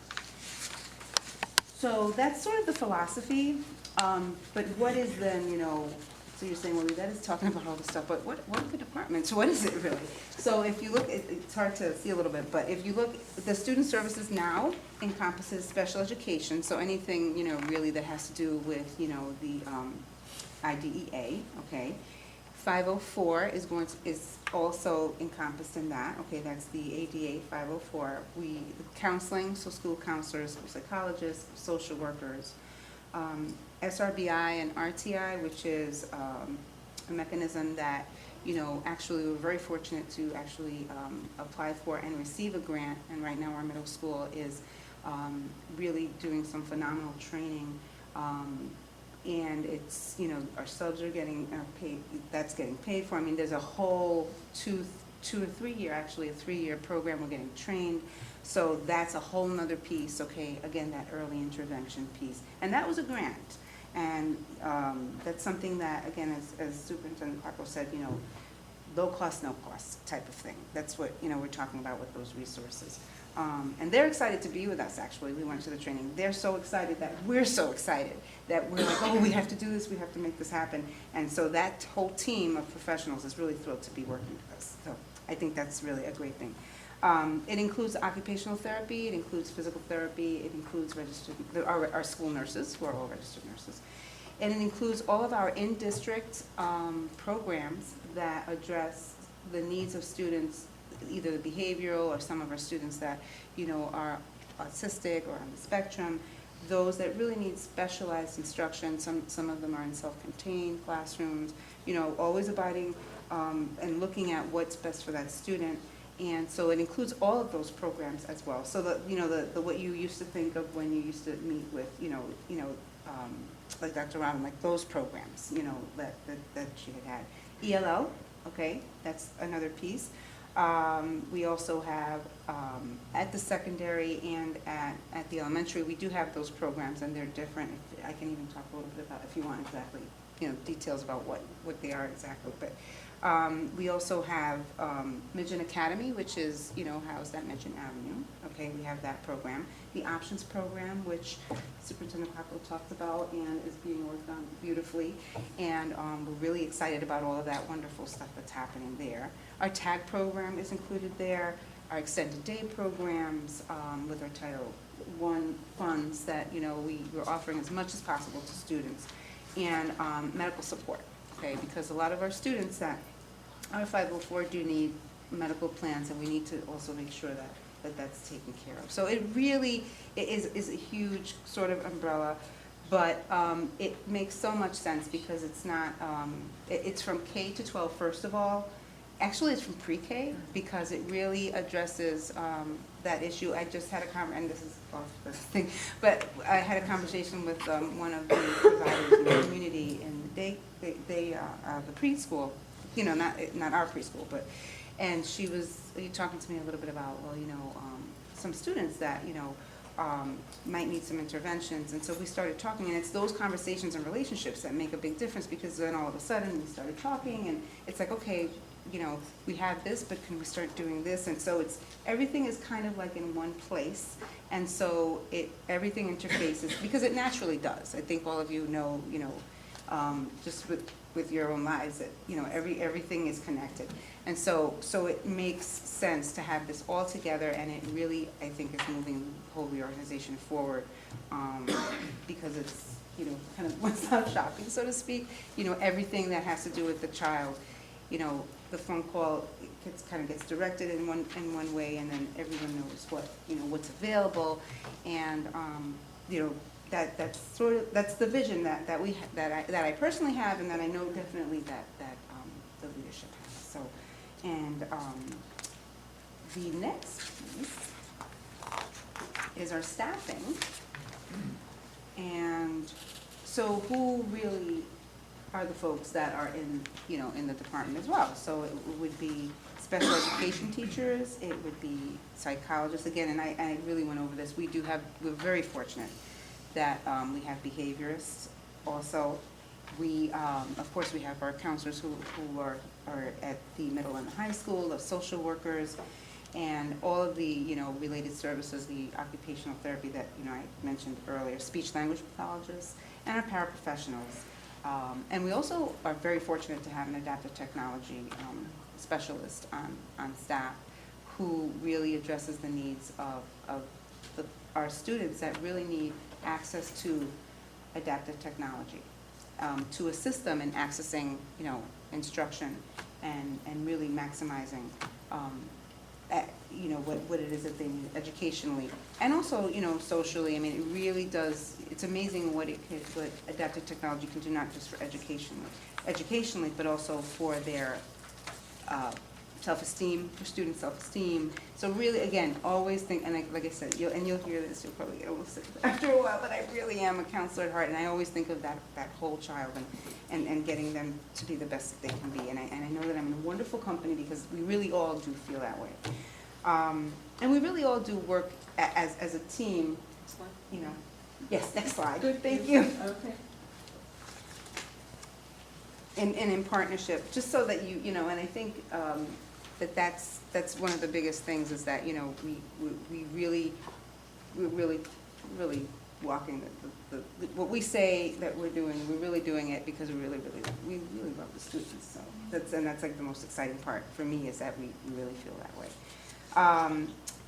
S14: So that's sort of the philosophy, but what is then, you know, so you're saying, well, that is talking about all the stuff, but what are the departments? What is it really? So if you look, it's hard to see a little bit, but if you look, the student services now encompasses special education, so anything, you know, really that has to do with, you know, the IDEA, okay? 504 is also encompassed in that, okay, that's the ADA 504. The counseling, so school counselors, school psychologists, social workers, SRBI and RTI, which is a mechanism that, you know, actually we're very fortunate to actually apply for and receive a grant, and right now our middle school is really doing some phenomenal training, and it's, you know, our subs are getting paid, that's getting paid for. I mean, there's a whole two or 3 year, actually a 3-year program, we're getting trained. So that's a whole nother piece, okay, again, that early intervention piece. And that was a grant. And that's something that, again, as Superintendent Clarko said, you know, low cost, no cost type of thing. That's what, you know, we're talking about with those resources. And they're excited to be with us, actually. We went to the training. They're so excited that we're so excited that we're like, oh, we have to do this, we have to make this happen. And so that whole team of professionals is really thrilled to be working with us. So I think that's really a great thing. It includes occupational therapy, it includes physical therapy, it includes registered, our school nurses, who are all registered nurses. And it includes all of our in-district programs that address the needs of students, either the behavioral or some of our students that, you know, are autistic or on the spectrum, those that really need specialized instruction. Some of them are in self-contained classrooms, you know, always abiding and looking at what's best for that student. And so it includes all of those programs as well. So that, you know, the what you used to think of when you used to meet with, like Dr. Robin, like those programs, you know, that she had. ELL, okay, that's another piece. We also have at the secondary and at the elementary, we do have those programs, and they're different. I can even talk a little bit about, if you want exactly, you know, details about what they are exactly. But we also have Midgeon Academy, which is, you know, housed at Midgeon Avenue. Okay, we have that program. The options program, which Superintendent Clarko talked about and is being worked on beautifully. And we're really excited about all of that wonderful stuff that's happening there. Our TAG program is included there. Our extended day programs with our Title I funds that, you know, we're offering as much as possible to students. And medical support, okay, because a lot of our students that are 504 do need medical plans, and we need to also make sure that that's taken care of. So it really is a huge sort of umbrella, but it makes so much sense because it's not, it's from K to 12 first of all. Actually, it's from pre-K because it really addresses that issue. I just had a conversation, and this is off the thing, but I had a conversation with one of the providers in the community, and they the preschool, you know, not our preschool, but, and she was talking to me a little bit about, well, you know, some students that, you know, might need some interventions. And so we started talking, and it's those conversations and relationships that make a big difference, because then all of a sudden we started talking, and it's like, okay, you know, we have this, but can we start doing this? And so everything is kind of like in one place, and so everything interfaces, because it naturally does. I think all of you know, just with your own lives, that, you know, everything is connected. And so it makes sense to have this all together, and it really, I think, is moving the whole reorganization forward, because it's, you know, kind of one-stop shopping, so to speak. You know, everything that has to do with the child, you know, the phone call kind of gets directed in one way, and then everyone knows what's available, and you know, that's the vision that I personally have, and that I know definitely that the leadership has. So, and the next piece is our staffing. And so who really are the folks that are in the department as well? So it would be special education teachers, it would be psychologists, again, and I really went over this. We're very fortunate that we have behaviorists also. We, of course, we have our counselors who are at the middle and the high school, the social workers, and all of the, related services, the occupational therapy that, I mentioned earlier, speech language pathologists, and our paraprofessionals. And we also are very fortunate to have an adaptive technology specialist on staff who really addresses the needs of our students that really need access to adaptive technology, to assist them in accessing, instruction and really maximizing, what it is that they need educationally. And also, socially, I mean, it really does, it's amazing what adaptive technology can do, not just for educationally, but also for their self-esteem, for student self-esteem. So really, again, always think, and like I said, you'll hear this, you'll probably get almost sick after a while, but I really am a counselor at heart, and I always think of that whole child and getting them to be the best that they can be. And I know that I'm in a wonderful company because we really all do feel that way. And we really all do work as a team, Yes, next slide. Good, thank you.
S8: Okay.
S14: And in partnership, just so that and I think that's one of the biggest things is that, we're really walking what we say that we're doing, we're really doing it because we really love the students. So that's like the most exciting part for me, is that we really feel that way.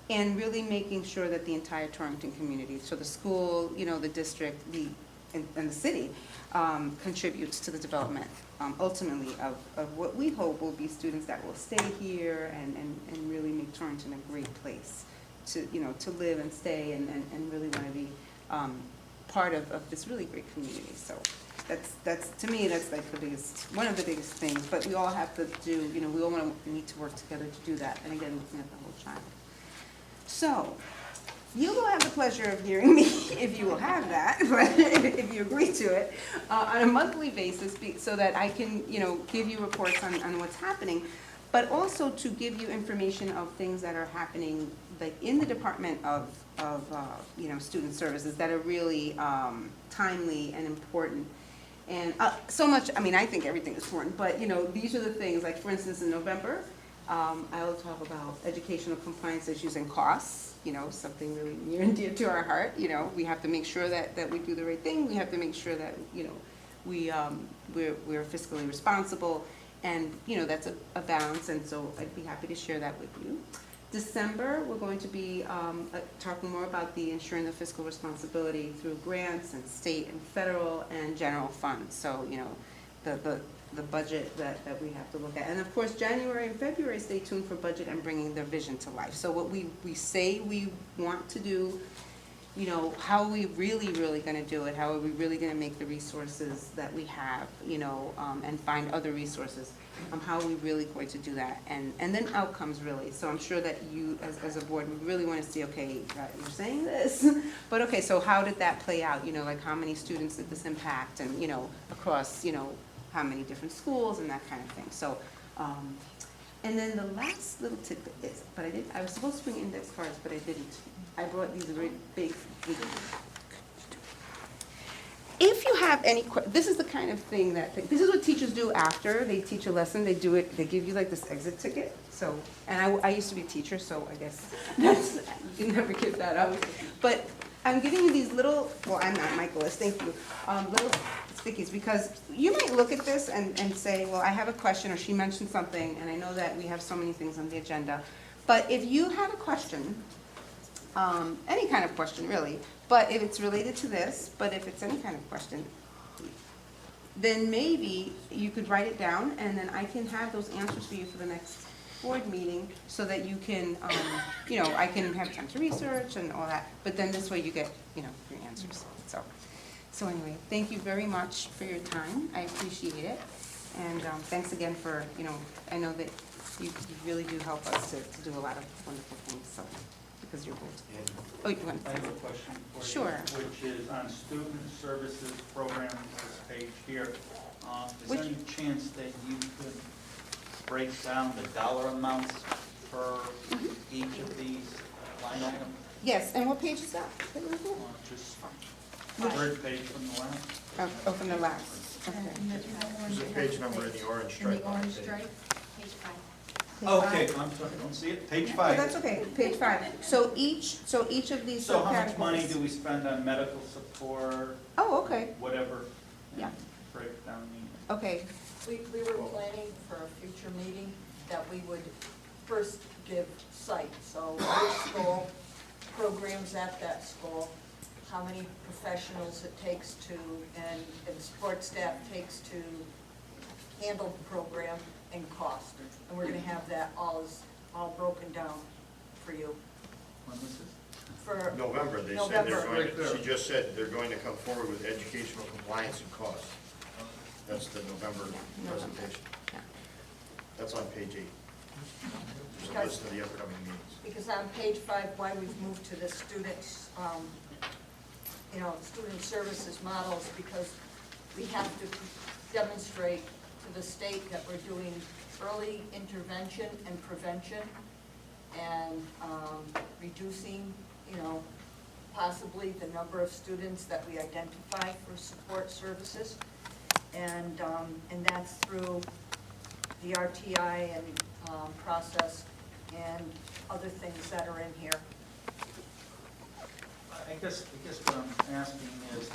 S14: And really making sure that the entire Torrington community, so the school, the district, and the city, contributes to the development, ultimately, of what we hope will be students that will stay here and really make Torrington a great place to live and stay and really want to be part of this really great community. So that's to me, that's like one of the biggest things. But we all have to do, we all need to work together to do that. And again, looking at the whole child. So you will have the pleasure of hearing me, if you will have that, but if you agree to it, on a monthly basis, so that I can, give you reports on what's happening, but also to give you information of things that are happening, like in the Department of Student Services, that are really timely and important. And so much, I think everything is important, but these are the things, like for instance, in November, I will talk about educational compliance issues and costs. Something really near and dear to our heart. We have to make sure that we do the right thing. We have to make sure that, we're fiscally responsible. And, that's a balance, and so I'd be happy to share that with you. December, we're going to be talking more about the ensuring the fiscal responsibility through grants and state and federal and general funds. So, the budget that we have to look at. And of course, January and February, stay tuned for budget and bringing their vision to life. So what we say we want to do, how are we really going to do it? How are we really going to make the resources that we have, and find other resources? How are we really going to do that? And then outcomes, really. So I'm sure that you, as a board, would really want to see, okay, you're saying this, but okay, so how did that play out? Like how many students did this impact? And, across, how many different schools and that kind of thing. So, and then the last little tidbit is, I was supposed to bring index cards, but I didn't. I brought these very big. If you have any, this is the kind of thing this is what teachers do after they teach a lesson. They do it, they give you like this exit ticket. So, and I used to be a teacher, so I guess you can never give that up. But I'm giving you these little, well, I'm not Michaelis, thank you, little stickies, because you might look at this and say, well, I have a question, or she mentioned something, and I know that we have so many things on the agenda. But if you have a question, any kind of question really, but if it's related to this, but if it's any kind of question, then maybe you could write it down, and then I can have those answers for you for the next board meeting so that you can, you know, I can have time to research and all that, but then this way you get, you know, your answers, so anyway, thank you very much for your time, I appreciate it, and thanks again for, you know, I know that you really do help us to do a lot of wonderful things, so, because you're bold. Oh, you want
S7: I
S14: to?
S7: have a question for you.
S14: Sure.
S7: Which is on student services program, this page here. Is
S14: Which-
S7: there any chance that you could break down the dollar amounts for each of these line items?
S14: Yes, and what page is that?
S7: Just third page from the last?
S14: Oh, from the last, okay.
S1: There's a page number in the orange
S5: In the
S1: stripe. on
S5: orange
S1: page.
S5: stripe?
S9: Page 5.
S7: Oh, okay, I'm sorry, I don't see it. Page
S14: Oh,
S7: 5.
S14: that's okay, page 5. So each of these
S7: So how much money
S14: subcategories-
S7: do we spend on medical support,
S14: Oh, okay,
S7: whatever?
S14: Yeah.
S7: Breakdown means.
S14: okay.
S8: We were planning for a future meeting that we would first give site, so which school, programs at that school, how many professionals it takes to, and support staff takes to handle the program, and cost. And we're gonna have that all broken down for you.
S7: When was this?
S8: For
S1: November, they said
S8: November.
S1: they're going to, she just said they're going to come forward with educational compliance and costs. That's the November presentation.
S14: Yeah.
S1: That's on page 8. There's a list of the upcoming meetings.
S8: Because on page 5, why we've moved to the students, you know, student services models, because we have to demonstrate to the state that we're doing early intervention and prevention and reducing, you know, possibly the number of students that we identify for support services. And that's through the RTI and process and other things that are in here.
S7: I guess what I'm asking is,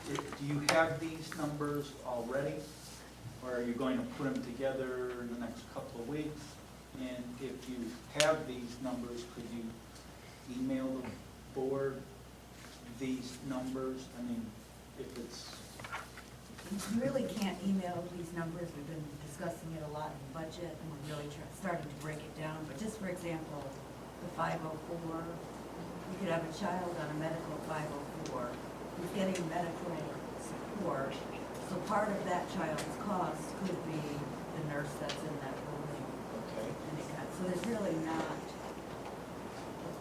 S7: do you have these numbers already? Or are you going to put them together in the next couple of weeks? And if you have these numbers, could you email the board these numbers? I mean, if it's,
S15: You really can't email these numbers, we've been discussing it a lot in the budget, and we're really starting to break it down, but just for example, the 504, you could have a child on a medical 504 who's getting medical support, so part of that child's cost could be the nurse that's in that building.
S7: okay.
S15: And it got, so there's really not,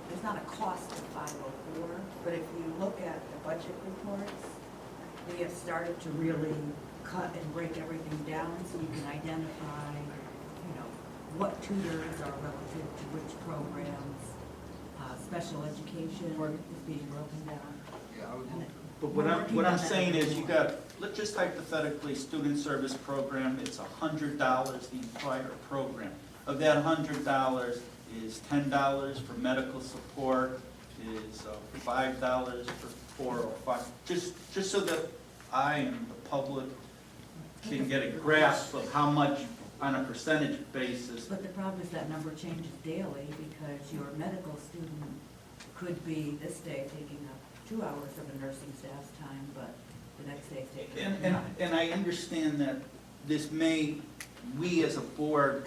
S15: there's not a cost to 504, but if you look at the budget reports, we have started to really cut and break everything down so you can identify, you know, what tutors are relative to which programs. Special education is being broken down. And it-
S7: But
S15: we're
S7: what
S15: working
S7: I'm
S15: on that
S7: saying is, you
S15: more.
S7: got, let's just hypothetically, student service program, it's $100 the entire program. Of that $100 is $10 for medical support, is $5 for 405. Just so that I and the public can get a grasp of how much on a percentage basis.
S15: But the problem is that number changes daily because your medical student could be this day taking up 2 hours of a nursing staff's time, but the next day is taking up 9.
S7: And I understand that this may, we as a board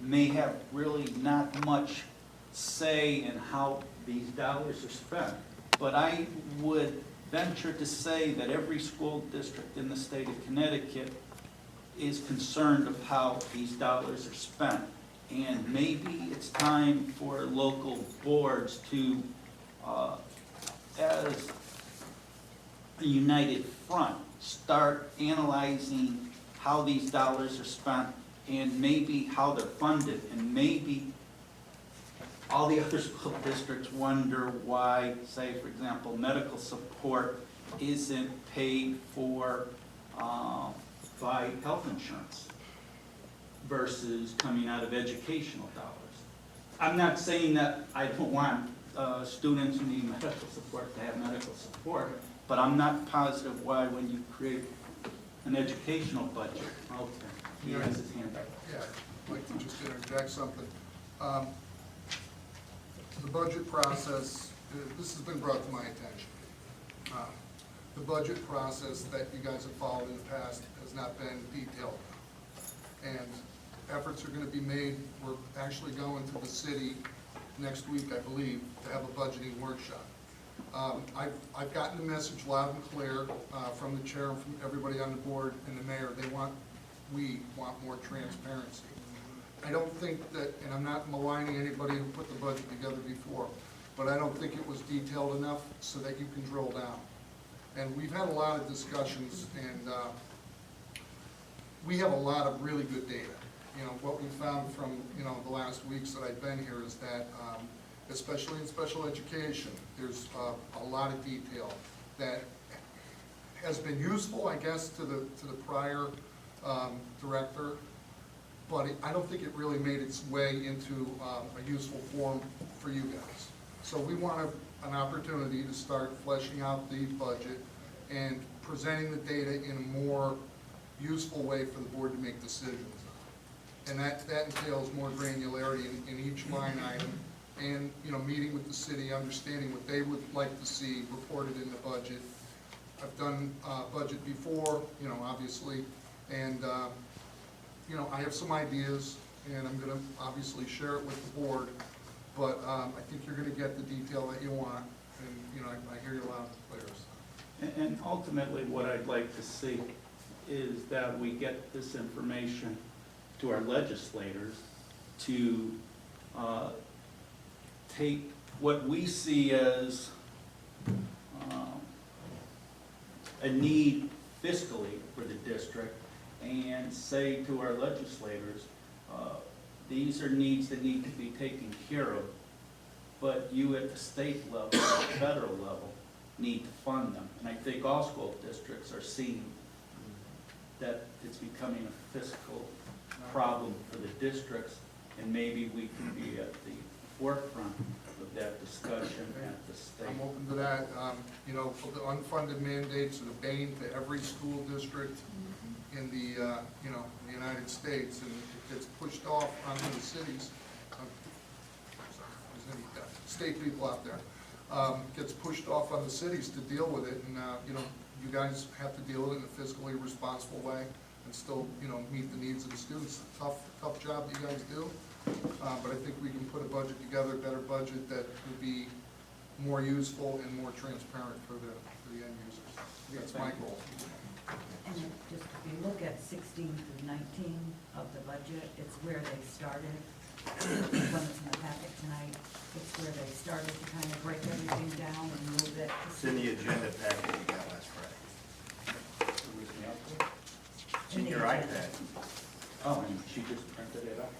S7: may have really not much say in how these dollars are spent. But I would venture to say that every school district in the state of Connecticut is concerned of how these dollars are spent. And maybe it's time for local boards to, as a united front, start analyzing how these dollars are spent and maybe how they're funded. And maybe all the other school districts wonder why, say, for example, medical support isn't paid for by health insurance versus coming out of educational dollars. I'm not saying that I don't want students who need medical support to have medical support, but I'm not positive why when you create an educational budget. Okay, he has his hand up.
S16: Yeah, I'd like to just interject something. The budget process, this has been brought to my attention. The budget process that you guys have followed in the past has not been detailed. And efforts are gonna be made. We're actually going to the city next week, I believe, to have a budgeting workshop. I've gotten the message loud and clear from the chair and from everybody on the board and the mayor. We want more transparency. I don't think that, and I'm not maligning anybody who put the budget together before, but I don't think it was detailed enough so that you can drill down. And we've had a lot of discussions, and we have a lot of really good data. You know, what we found from, you know, the last weeks that I've been here is that, especially in special education, there's a lot of detail that has been useful, I guess, to the prior director, but I don't think it really made its way into a useful form for you guys. So we want an opportunity to start fleshing out the budget and presenting the data in a more useful way for the board to make decisions. And that entails more granularity in each line item, and, you know, meeting with the city, understanding what they would like to see reported in the budget. I've done budget before, you know, obviously, and, you know, I have some ideas, and I'm gonna obviously share it with the board, but I think you're gonna get the detail that you want, and, you know, I hear you loud and clear.
S7: And ultimately, what I'd like to see is that we get this information to our legislators to take what we see as a need fiscally for the district and say to our legislators, these are needs that need to be taken care of, but you at the state level, at the federal level, need to fund them. And I think all school districts are seeing that it's becoming a fiscal problem for the districts, and maybe we can be at the forefront of that discussion at the state.
S16: I'm open to that. You know, the unfunded mandates are the bane to every school district in the, you know, in the United States, and it gets pushed off onto the cities. Sorry, if there's any state people out there. Gets pushed off on the cities to deal with it, and, you know, you guys have to deal with it in a fiscally responsible way and still, you know, meet the needs of the students. Tough job that you guys do, but I think we can put a budget together, a better budget that would be more useful and more transparent for the end users. That's my goal.
S15: And then just if you look at 16 through 19 of the budget, it's where they started. The one that's in the packet tonight, it's where they started to kind of break everything down and move it.
S1: It's in the agenda packet you got last Friday. It's in your iPad.
S7: Oh, and she just printed it up.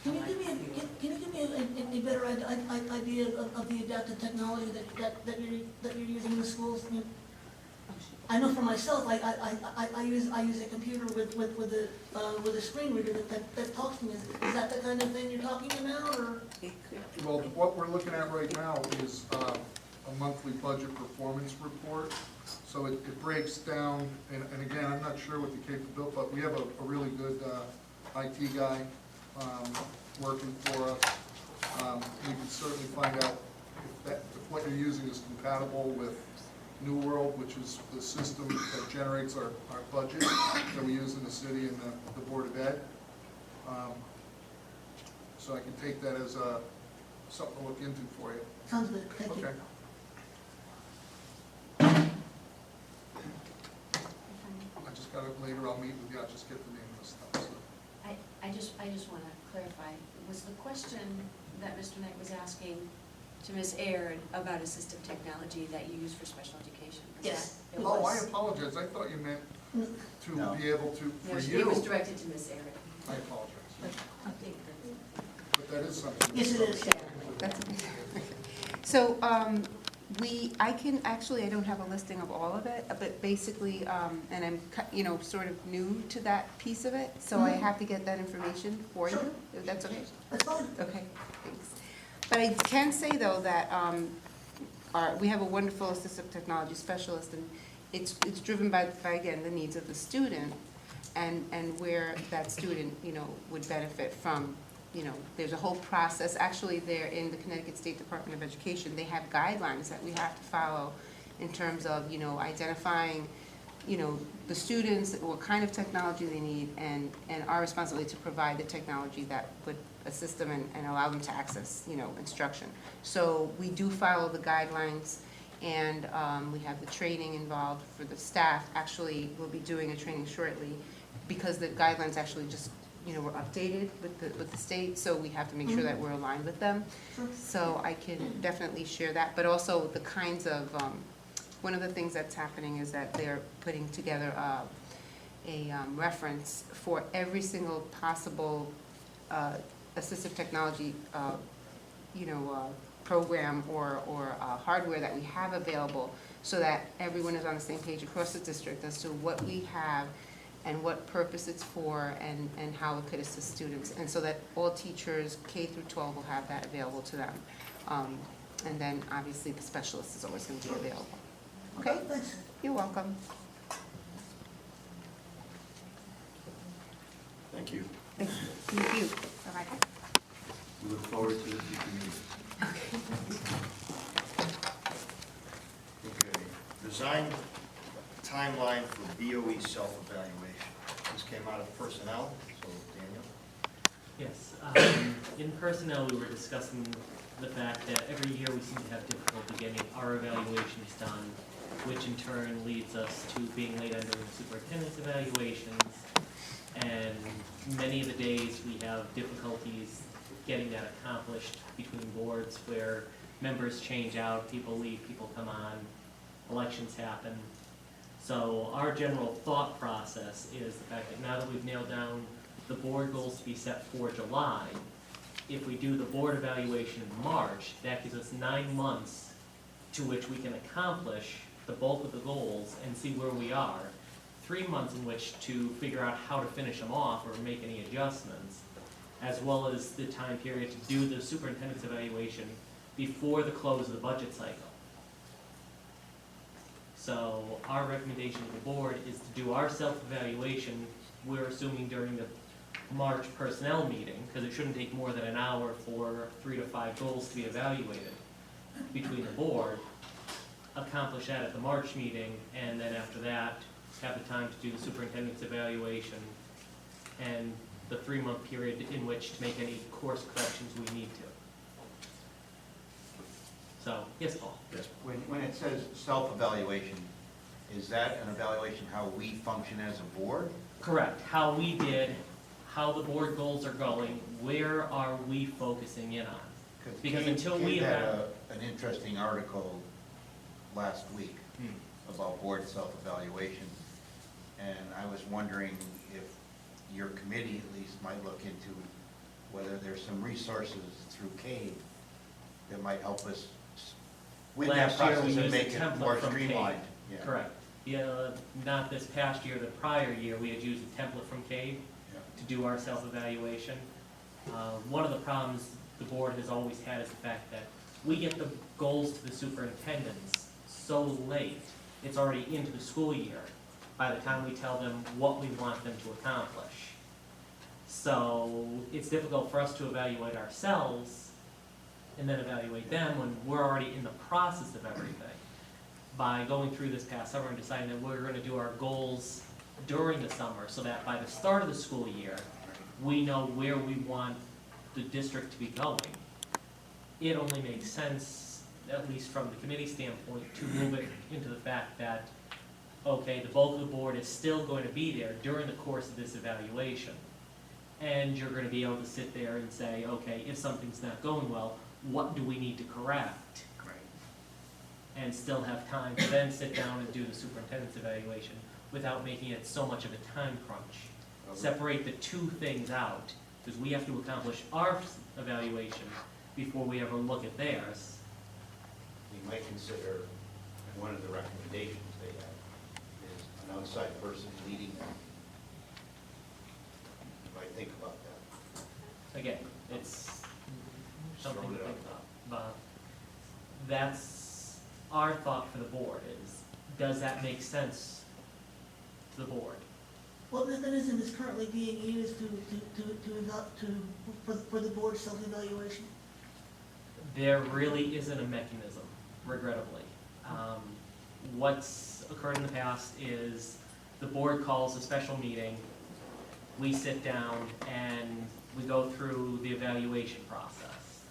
S10: Can you give me a better idea of the adaptive technology that you're using in the schools? I mean, I know for myself, I use a computer with a screen reader that talks to me. Is that the kind of thing you're talking about, or?
S16: Well, what we're looking at right now is a monthly budget performance report. So it breaks down, and again, I'm not sure what the capability, but we have a really good IT guy working for us. We can certainly find out if what you're using is compatible with New World, which is the system that generates our budget that we use in the city and the Board of Ed. So I can take that as something to look into for you.
S10: Sounds good, thank you.
S16: Okay. I just got it later, I'll meet with you, I'll just get the name of the stuff. So.
S9: I just want to clarify, was the question that Mr. Knight was asking to Ms. Aird about assistive technology that you use for special education?
S10: Yes.
S9: It
S16: Oh, I
S9: was.
S16: apologize, I thought you meant to
S1: No.
S16: be able to,
S9: No,
S16: for
S9: it
S16: you.
S9: was directed to Ms. Aird.
S16: I apologize. But that is something.
S10: Yes, it is.
S14: That's okay. So, I can, actually, I don't have a listing of all of it, but basically, and I'm, you know, sort of new to that piece of it, so I have to get that information for you, if that's okay?
S10: That's fine.
S14: Okay, thanks. But I can say, though, that we have a wonderful assistive technology specialist, and it's driven by, again, the needs of the student, and where that student, you know, would benefit from. You know, there's a whole process. Actually, there in the Connecticut State Department of Education, they have guidelines that we have to follow in terms of, you know, identifying you know, the students, what kind of technology they need, and our responsibility to provide the technology that would assist them and allow them to access, you know, instruction. So we do follow the guidelines, and we have the training involved for the staff. Actually, we'll be doing a training shortly, because the guidelines actually just, you know, were updated with the state, so we have to make sure that we're aligned with them. So I can definitely share that, but also the kinds of, one of the things that's happening is that they're putting together a reference for every single possible assistive technology, you know, program or hardware that we have available, so that everyone is on the same page across the district as to what we have and what purpose it's for, and how it could assist students. And so that all teachers, K through 12, will have that available to them. And then obviously the specialist is always going to be available. Okay?
S10: Thanks.
S14: You're welcome.
S1: Thank you.
S14: Thank you. Bye-bye.
S1: We look forward to the future meeting. Okay. Design timeline for BOE self-evaluation. This came out of personnel, so Daniel?
S17: Yes, in personnel, we were discussing the fact that every year we seem to have difficulty getting our evaluations done, which in turn leads us to being late on doing the superintendent's evaluations. And many of the days we have difficulties getting that accomplished between boards, where members change out, people leave, people come on, elections happen. So our general thought process is the fact that now that we've nailed down the board goals to be set for July, if we do the board evaluation in March, that gives us 9 months to which we can accomplish the bulk of the goals and see where we are. 3 months in which to figure out how to finish them off or make any adjustments, as well as the time period to do the superintendent's evaluation before the close of the budget cycle. So our recommendation to the board is to do our self-evaluation, we're assuming during the March personnel meeting, because it shouldn't take more than an hour for 3 to 5 goals to be evaluated between the board, accomplish that at the March meeting, and then after that, have the time to do the superintendent's evaluation and the 3-month period in which to make any course corrections we need to. So, yes, Paul?
S1: Yes.
S11: When it says self-evaluation, is that an evaluation how we function as a board?
S17: Correct. How we did, how the board goals are going, where are we focusing in on? Because until we
S11: had
S17: have
S11: an interesting article last week about board self-evaluation, and I was wondering if your committee at least might look into whether there's some resources through CADE that might help us with that
S17: last year we
S11: process and
S17: used
S11: make
S17: a
S11: it
S17: template
S11: more
S17: from CADE.
S11: streamlined. Yeah.
S17: Correct. Yeah, not this past year, the prior year, we had used a template from CADE to do our self-evaluation. One of the problems the board has always had is the fact that we get the goals to the superintendents so late, it's already into the school year by the time we tell them what we want them to accomplish. So it's difficult for us to evaluate ourselves and then evaluate them when we're already in the process of everything. By going through this past summer and deciding that we're going to do our goals during the summer, so that by the start of the school year, we know where we want the district to be going. It only makes sense, at least from the committee standpoint, to move it into the fact that, okay, the bulk of the board is still going to be there during the course of this evaluation. And you're going to be able to sit there and say, okay, if something's not going well, what do we need to correct? And still have time to then sit down and do the superintendent's evaluation without making it so much of a time crunch. Separate the two things out, because we have to accomplish our evaluation before we ever look at theirs.
S11: We might consider, one of the recommendations they have is an outside person leading them. You might think about that.
S17: Again, it's something to think about. But that's our thought for the board is, does that make sense to the board?
S10: What mechanism is currently being used for the board self-evaluation?
S17: There really isn't a mechanism, regrettably. What's occurred in the past is the board calls a special meeting, we sit down, and we go through the evaluation process.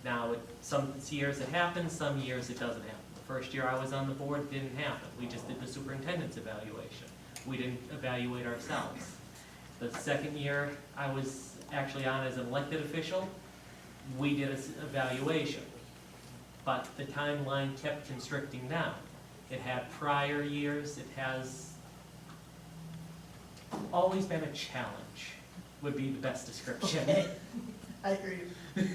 S17: Now, some years it happens, some years it doesn't happen. The first year I was on the board, it didn't happen. We just did the superintendent's evaluation. We didn't evaluate ourselves. The second year I was actually on as an elected official, we did an evaluation. But the timeline kept constricting down. It had prior years, it has always been a challenge, would be the best description.
S10: I hear you.
S1: Any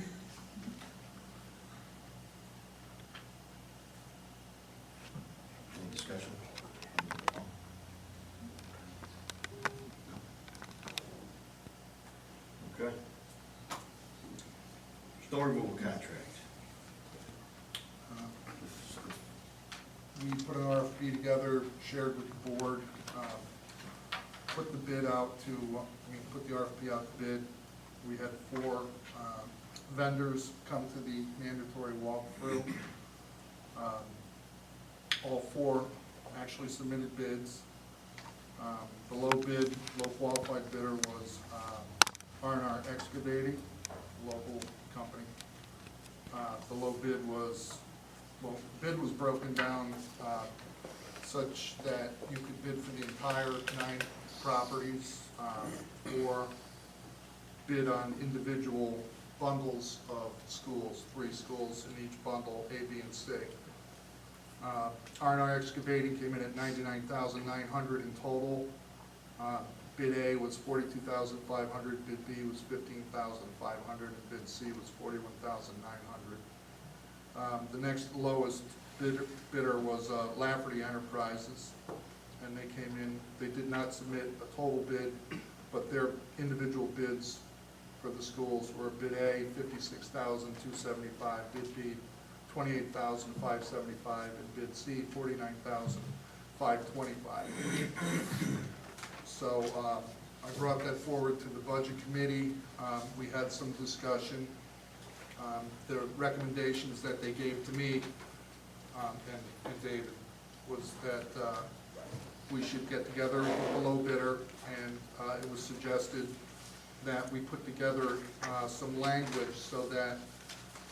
S1: discussion? Okay. Snow removal contract.
S16: We put an RFP together, shared with the board, put the bid out to, put the RFP out to bid. We had 4 vendors come to the mandatory walkthrough. All 4 actually submitted bids. The low qualified bidder was R&R Excavating, a local company. The low bid was, the bid was broken down such that you could bid for the entire 9 properties, or bid on individual bundles of schools, 3 schools in each bundle, A, B, and C. R&R Excavating came in at $99,900 in total. Bid A was $42,500, bid B was $15,500, and bid C was $41,900. The next lowest bidder was Lafferty Enterprises, and they came in, they did not submit a total bid, but their individual bids for the schools were bid A, $56,275, bid B, $28,575, and bid C, $49,525. So I brought that forward to the budget committee. We had some discussion. The recommendations that they gave to me and David was that we should get together with the low bidder, and it was suggested that we put together some language so that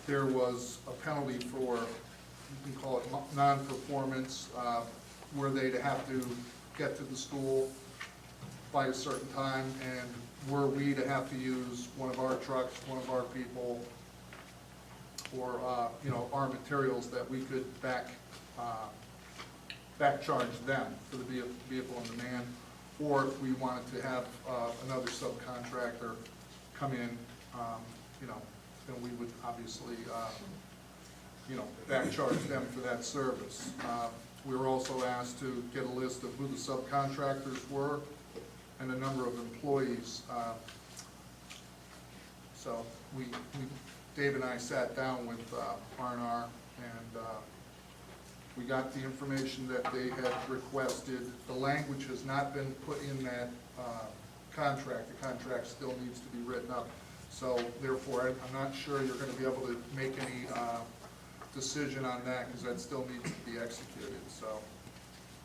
S16: there was a penalty for, you can call it non-performance, were they to have to get to the school by a certain time, and were we to have to use one of our trucks, one of our people, or our materials, that we could back charge them for the vehicle on demand, or if we wanted to have another subcontractor come in, then we would obviously back charge them for that service. We were also asked to get a list of who the subcontractors were and the number of employees. So Dave and I sat down with R&R, and we got the information that they had requested. The language has not been put in that contract. The contract still needs to be written up. So therefore, I'm not sure you're going to be able to make any decision on that, because that still needs to be executed. So,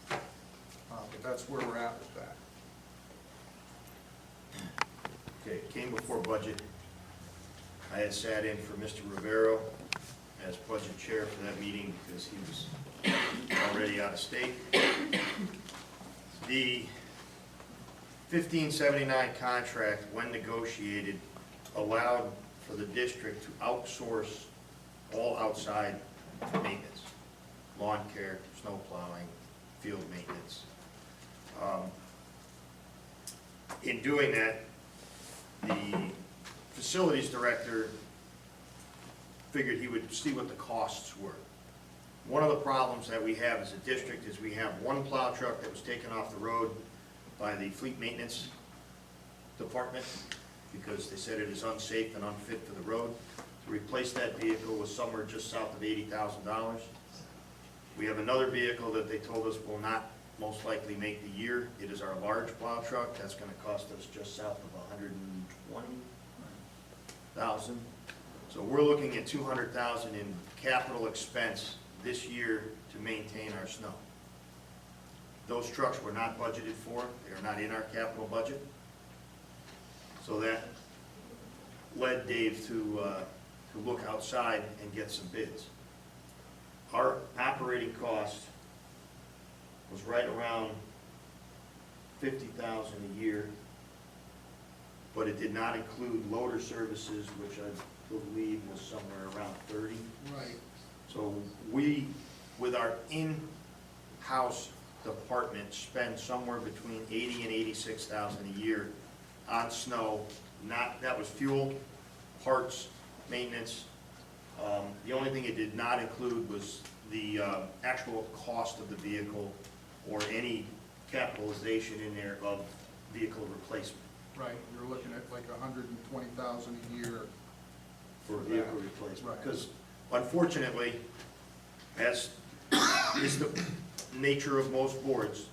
S16: but that's where we're at with that.
S1: Okay, it came before budget. I had sat in for Mr. Rivero as budget chair for that meeting because he was already out of state. The 1579 contract, when negotiated, allowed for the district to outsource all outside maintenance, lawn care, snow plowing, field maintenance. In doing that, the facilities director figured he would see what the costs were. One of the problems that we have as a district is we have one plow truck that was taken off the road by the fleet maintenance department because they said it is unsafe and unfit for the road. To replace that vehicle was somewhere just south of $80,000. We have another vehicle that they told us will not most likely make the year. It is our large plow truck. That's going to cost us just south of $120,000. So we're looking at $200,000 in capital expense this year to maintain our snow. Those trucks were not budgeted for, they are not in our capital budget. So that led Dave to look outside and get some bids. Our operating cost was right around $50,000 a year, but it did not include loader services, which I believe was somewhere around 30.
S16: Right.
S1: So we, with our in-house department, spend somewhere between $80,000 and $86,000 a year on snow. That was fuel, parts, maintenance. The only thing it did not include was the actual cost of the vehicle or any capitalization in there of vehicle replacement.
S16: Right, you're looking at like 120,000 a year.
S1: For vehicle replacement.
S16: Right.
S1: Because unfortunately, as is the nature of most boards,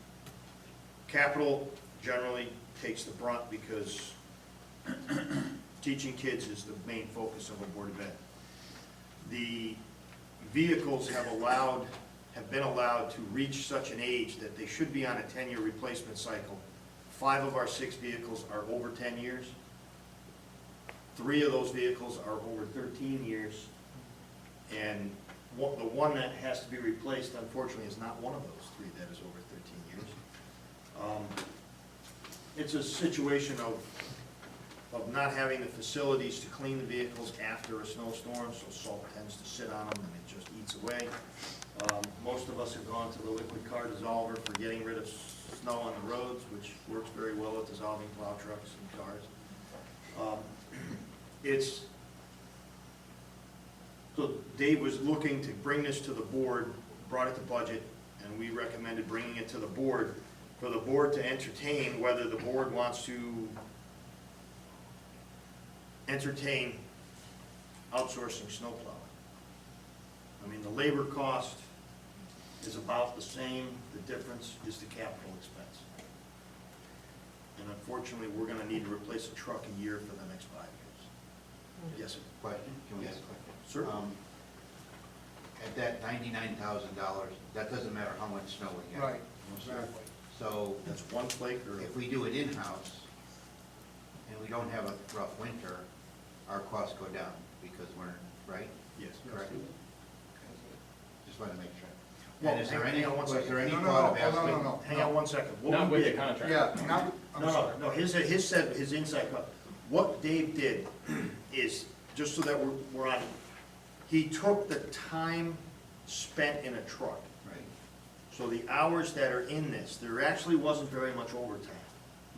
S1: capital generally takes the brunt because teaching kids is the main focus of a Board of Ed. The vehicles have been allowed to reach such an age that they should be on a 10-year replacement cycle. 5 of our 6 vehicles are over 10 years. 3 of those vehicles are over 13 years. And the one that has to be replaced, unfortunately, is not one of those 3 that is over 13 years. It's a situation of not having the facilities to clean the vehicles after a snowstorm, so salt tends to sit on them and it just eats away. Most of us have gone to the liquid car dissolver for getting rid of snow on the roads, which works very well at dissolving plow trucks and cars. So Dave was looking to bring this to the board, brought it to budget, and we recommended bringing it to the board for the board to entertain whether the board wants to entertain outsourcing snow plowing. I mean, the labor cost is about the same, the difference is the capital expense. And unfortunately, we're gonna need to replace a truck a year for the next 5 years. Yes, sir?
S11: Question? Can we
S1: Yes.
S11: ask a question?
S1: Sir?
S11: At that $99,000, that doesn't matter how much snow we get.
S16: Right, exactly.
S11: So
S1: That's one flake or?
S11: if we do it in-house and we don't have a rough winter, our costs go down because we're, right?
S1: Yes.
S11: Correct? Just want to make sure.
S1: Well,
S11: And is there
S1: hang
S11: any,
S1: on one
S11: was
S1: second.
S11: there any
S16: No,
S11: thought of
S16: no,
S11: asking?
S16: no.
S1: Hang on one second. What
S18: Not
S1: we
S18: with the
S1: did-
S18: contract.
S16: Yeah, I'm sorry.
S1: No, his inside cut. What Dave did is, just so that we're on, he took the time spent in a truck.
S11: Right.
S1: So the hours that are in this, there actually wasn't very much overtime.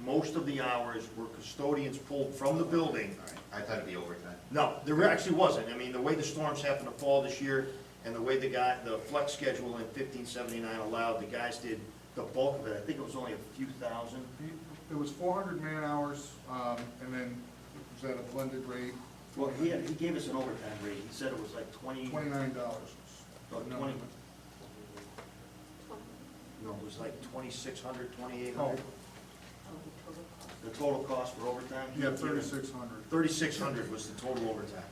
S1: Most of the hours were custodians pulled from the building.
S11: All right. I thought it'd be overtime.
S1: No, there actually wasn't. I mean, the way the storms happened to fall this year, and the way the flex schedule in 1579 allowed, the guys did the bulk of it. I think it was only a few thousand.
S16: It was 400 man hours, and then it was at a blended rate,
S1: Well, he gave us an overtime rate. He said it was like
S16: $29.
S1: about
S16: No.
S1: 20. No, it was like 2,600, 2,800.
S16: Oh,
S1: The total cost for overtime?
S16: yeah, 3,600.
S1: 3,600 was the total overtime,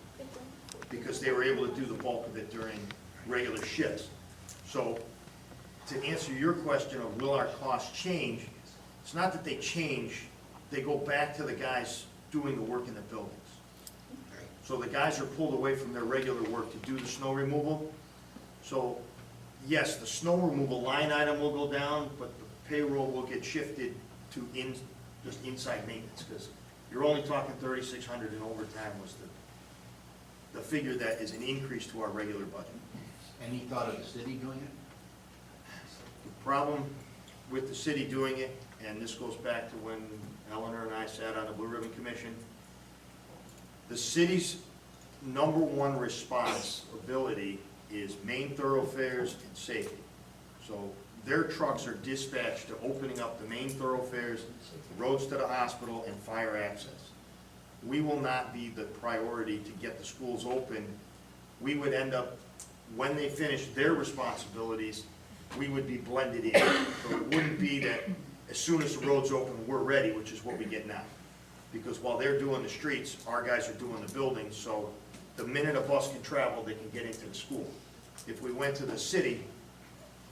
S1: because they were able to do the bulk of it during regular shifts. So, to answer your question of will our costs change, it's not that they change, they go back to the guys doing the work in the buildings. So the guys are pulled away from their regular work to do the snow removal. So, yes, the snow removal line item will go down, but the payroll will get shifted to just inside maintenance, because you're only talking 3,600 in overtime was the figure that is an increase to our regular budget.
S11: Any thought of the city doing it?
S1: The problem with the city doing it, and this goes back to when Eleanor and I sat on the Blue Ribbon Commission, the city's #1 responsibility is main thoroughfares and safety. So their trucks are dispatched to opening up the main thoroughfares, roads to the hospital, and fire access. We will not be the priority to get the schools open. We would end up, when they finish their responsibilities, we would be blended in. So it wouldn't be that as soon as the road's open, we're ready, which is what we get now. Because while they're doing the streets, our guys are doing the buildings, so the minute a bus can travel, they can get into the school. If we went to the city,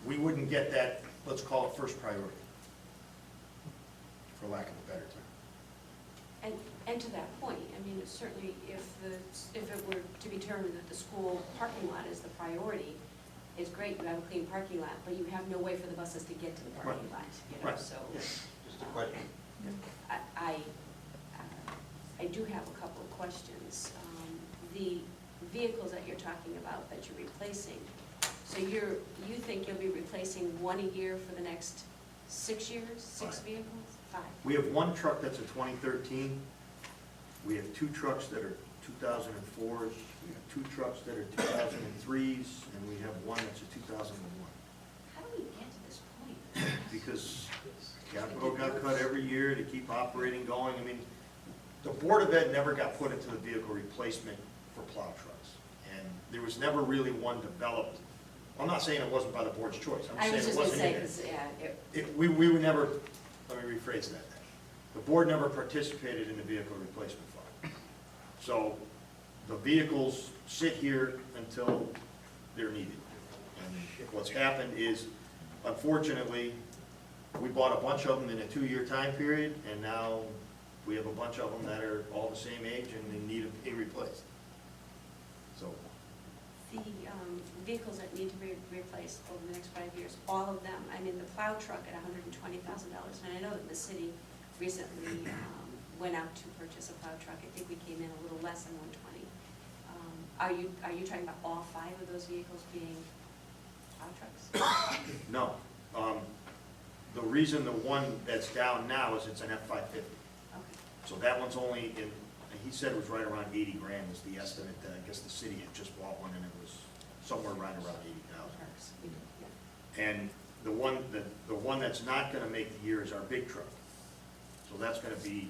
S1: we wouldn't get that let's call it first priority, for lack of a better term.
S9: And to that point, I mean, certainly if it were to be determined that the school parking lot is the priority, it's great, you have a clean parking lot, but you have no way for the buses to get to the parking lot, you know,
S1: Right.
S9: so.
S11: Just a question.
S9: I do have a couple of questions. The vehicles that you're talking about that you're replacing, so you think you'll be replacing one a year for the next 6 years? 6
S1: 5.
S9: vehicles? 5.
S1: We have one truck that's a 2013. We have 2 trucks that are 2004s. We have 2 trucks that are 2003s, and we have one that's a 2001.
S9: How do we get to this point?
S1: Because capital got cut every year to keep operating going. I mean, the Board of Ed never got put into the vehicle replacement for plow trucks. And there was never really one developed. I'm not saying it wasn't by the board's choice. I'm
S9: I was
S1: saying
S9: just
S1: it
S9: gonna
S1: wasn't
S9: say,
S1: in there.
S9: 'cause, yeah,
S1: We were never, let me rephrase that. The board never participated in the vehicle replacement fund. So the vehicles sit here until they're needed. And what's happened is, unfortunately, we bought a bunch of them in a 2-year time period, and now we have a bunch of them that are all the same age and they need to be replaced. So,
S9: the vehicles that need to be replaced over the next 5 years, all of them, I mean, the plow truck at $120,000, and I know that the city recently went out to purchase a plow truck. I think we came in a little less than 120. Are you talking about all 5 of those vehicles being plow trucks?
S1: no. The reason the one that's down now is it's an F-550.
S9: Okay.
S1: So that one's only in, and he said it was right around 80 grand was the estimate. I guess the city had just bought one and it was somewhere right around 80,000.
S9: Yeah.
S1: And the one that's not gonna make the year is our big truck. So that's gonna be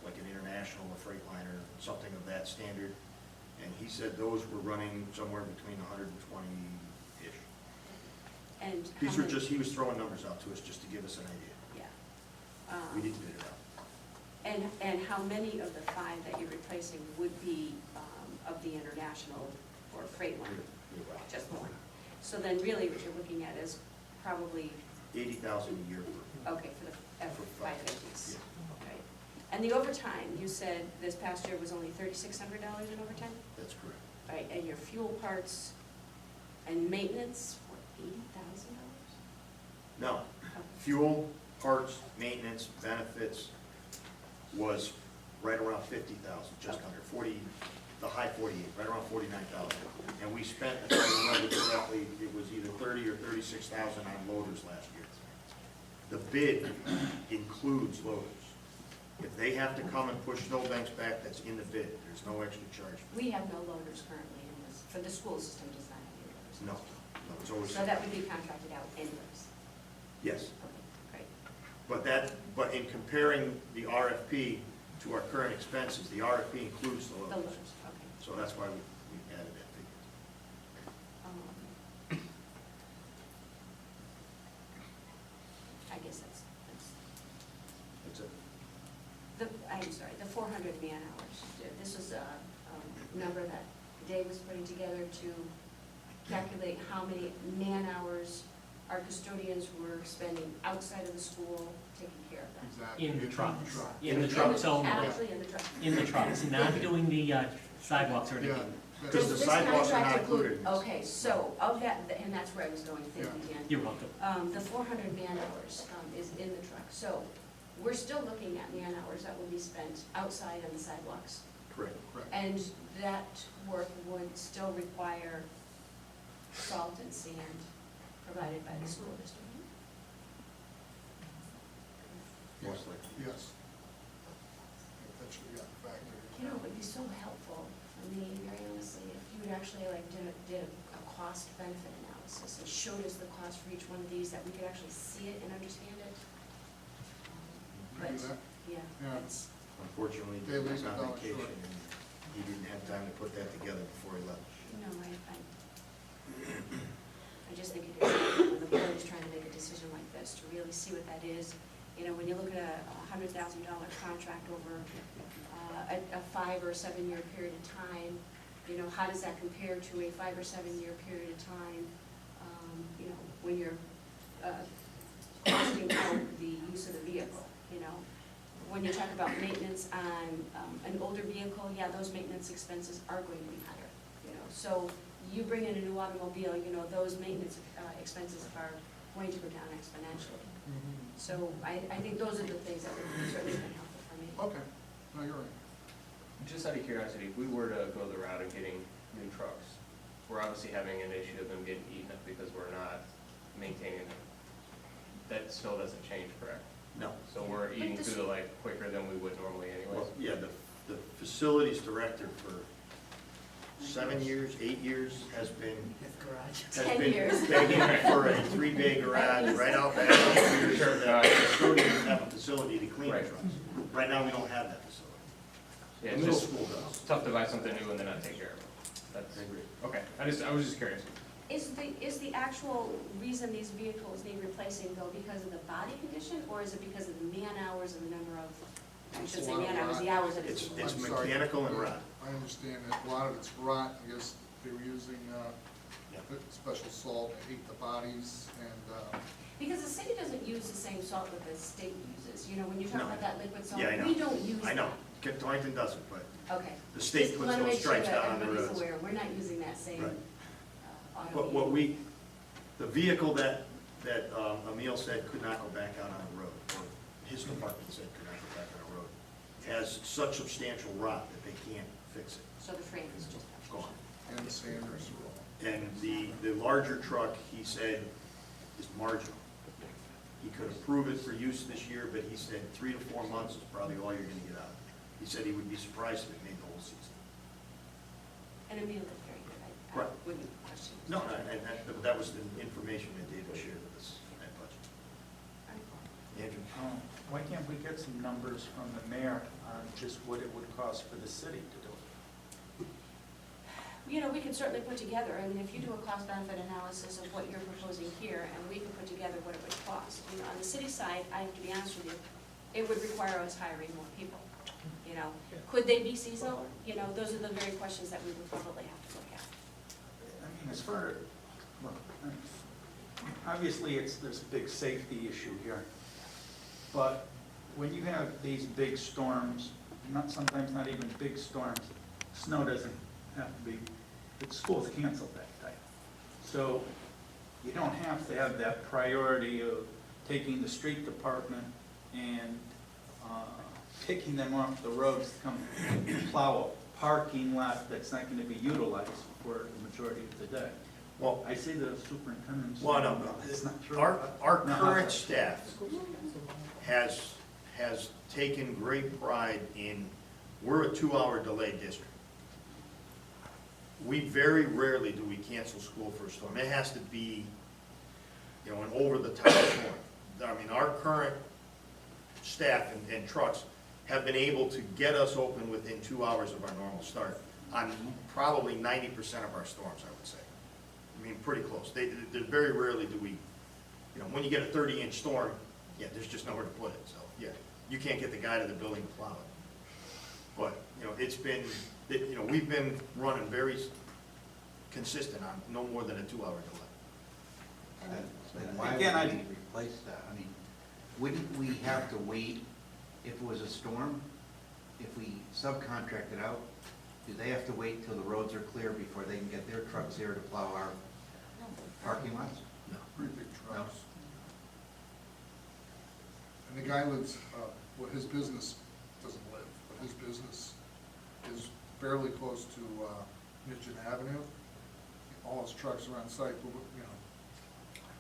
S1: like an International or Freightliner, something of that standard. And he said those were running somewhere between 120-ish.
S9: And
S1: These
S9: how
S1: were
S9: many-
S1: just, he was throwing numbers out to us just to give us an idea.
S9: Yeah.
S1: We didn't bid it out.
S9: And how many of the 5 that you're replacing would be of the International or Freightliner? Just one. So then really what you're looking at is probably,
S1: 80,000 a year per.
S9: okay, for the F-550s.
S1: Yeah.
S9: Okay. And the overtime, you said this past year was only $3,600 in overtime?
S1: That's correct.
S9: Right, and your fuel parts and maintenance, what, $80,000?
S1: No, fuel, parts, maintenance, benefits was right around 50,000, just under 40, the high 48, right around 49,000. And we spent, if I remember correctly, it was either 30 or 36,000 on loaders last year. The bid includes loaders. If they have to come and push snowbanks back, that's in the bid. There's no extra charge.
S9: We have no loaders currently in this, for the school system does not have any loaders.
S1: No, it's always.
S9: So that would be contracted out anyways.
S1: Yes.
S9: Okay,
S1: But in comparing the RFP to our current expenses, the RFP includes the
S9: great. The
S1: loaders.
S9: loaders, okay.
S1: So that's why we added that figure.
S9: I guess that's,
S1: That's it.
S9: I'm sorry, the 400 man hours. This was a number that Dave was putting together to calculate how many man hours our custodians were spending outside of the school taking care of them.
S16: Exactly.
S17: In the trucks.
S1: In
S17: In the
S1: the
S17: trucks
S1: truck.
S17: only.
S9: Actually, in the truck.
S17: In the trucks, not doing the sidewalks or
S16: Yeah.
S17: anything.
S1: Because the
S9: This
S1: sidewalks are
S9: contract
S1: not included in this.
S9: Okay, so of that, and that's where I was going, thank you, Dan.
S17: You're welcome.
S9: The 400 man hours is in the truck. So we're still looking at man hours that will be spent outside on the sidewalks.
S1: Correct.
S16: Correct.
S9: And that work would still require salt and sand provided by the school district.
S1: Most likely.
S16: Yes. That should be a factor.
S9: You know, it would be so helpful, I mean, very honestly, if you would actually like did a cost benefit analysis and showed us the cost for each one of these, that we could actually see it and understand it.
S16: We
S9: But,
S16: do that?
S9: yeah.
S16: Yeah, it's,
S1: Unfortunately, he
S16: They
S1: was
S16: leave it
S1: on
S16: down
S1: vacation
S16: short.
S1: and he didn't have time to put that together before he left.
S9: No, I just think it is, when the board is trying to make a decision like this, to really see what that is. You know, when you look at a $100,000 contract over a 5 or 7 year period of time, you know, how does that compare to a 5 or 7 year period of time? You know, when you're when you talk about maintenance on an older vehicle, yeah, those maintenance expenses are going to be higher, you know. So you bring in a new automobile, you know, those maintenance expenses are going to go down exponentially. So I think those are the things that would certainly been helpful for me.
S16: Okay, no, you're right.
S18: Just out of curiosity, if we were to go the route of getting new trucks, we're obviously having an issue of them getting eaten up because we're not maintaining them. That still doesn't change, correct?
S1: No.
S18: So we're eating through the life quicker than we would normally anyways?
S1: Well, yeah, the facilities director for 7 years, 8 years has been, has
S9: 10
S1: been
S9: years.
S1: begging for a 3-bay garage right out back. So that the facility doesn't have a facility to clean the
S18: Right.
S1: trucks. Right now, we don't have that facility.
S18: Yeah,
S1: The
S18: it's
S1: middle
S18: just
S1: school does.
S18: tough to buy something new and then not take care of it. That's,
S1: I agree.
S18: okay, I was just curious.
S9: Is the actual reason these vehicles need replacing though because of the body condition, or is it because of the man hours and the number of, I should say man hours, the hours that it's.
S1: It's
S16: I'm sorry.
S1: mechanical and rot.
S16: I understand that a lot of it's rot, I guess they were using, special salt to heat the bodies and,
S9: Because the city doesn't use the same salt that the state uses, you know, when you talk
S1: No.
S9: about that liquid salt,
S1: Yeah, I know.
S9: we don't use that.
S1: I know, Torrington doesn't, but
S9: Okay.
S1: the state
S9: Just
S1: puts
S9: wanna
S1: those
S9: make sure
S1: stripes
S9: that
S1: down on the
S9: everybody's
S1: roads.
S9: aware, we're not using that same,
S1: Right.
S9: auto.
S1: What we, the vehicle that Emil said could not go back out on the road, or his department said could not go back on the road, has such substantial rot that they can't fix it.
S9: So the frame is just.
S1: Gone.
S16: and Sanders.
S1: And the larger truck, he said, is marginal. He could approve it for use this year, but he said 3 to 4 months is probably all you're gonna get out of it. He said he would be surprised if it made the whole season.
S9: And Emil looked very good, I
S1: Right.
S9: wouldn't question.
S1: No, that was the information that David shared with us at budget. Andrew?
S7: Why can't we get some numbers from the mayor on just what it would cost for the city to do it?
S9: You know, we can certainly put together, I mean, if you do a cost benefit analysis of what you're proposing here, and we can put together what it would cost. You know, on the city side, I have to be honest with you, it would require us hiring more people. You know, could they be seasonal? You know, those are the very questions that we would probably have to look at.
S7: I mean, as far, well, obviously, there's a big safety issue here. But when you have these big storms, sometimes not even big storms, snow doesn't have to be, the school's canceled that day. So you don't have to have that priority of taking the street department and picking them off the roads to come plow a parking lot that's not going to be utilized for the majority of the day.
S1: Well,
S7: I see the superintendent's.
S1: well, no,
S7: It's not true.
S1: our
S7: No,
S1: current staff has taken great pride in, we're a 2-hour delay district. We very rarely do we cancel school for a storm. It has to be, you know, an over-the-top storm. I mean, our current staff and trucks have been able to get us open within 2 hours of our normal start on probably 90% of our storms, I would say. I mean, pretty close. They're very rarely do we, you know, when you get a 30-inch storm, yeah, there's just nowhere to put it, so, yeah. You can't get the guy to the building to plow it. But, you know, it's been, you know, we've been running very consistent on no more than a 2-hour delay.
S11: And why
S7: Again,
S11: would we replace that? I mean, wouldn't we have to wait if it was a storm? If we subcontract it out, do they have to wait till the roads are clear before they can get their trucks here to plow our parking lots?
S1: No.
S16: Pretty big trucks. And the guy lives, well, his business doesn't live, but his business is fairly close to Midget Avenue. All his trucks are on site, but, you know,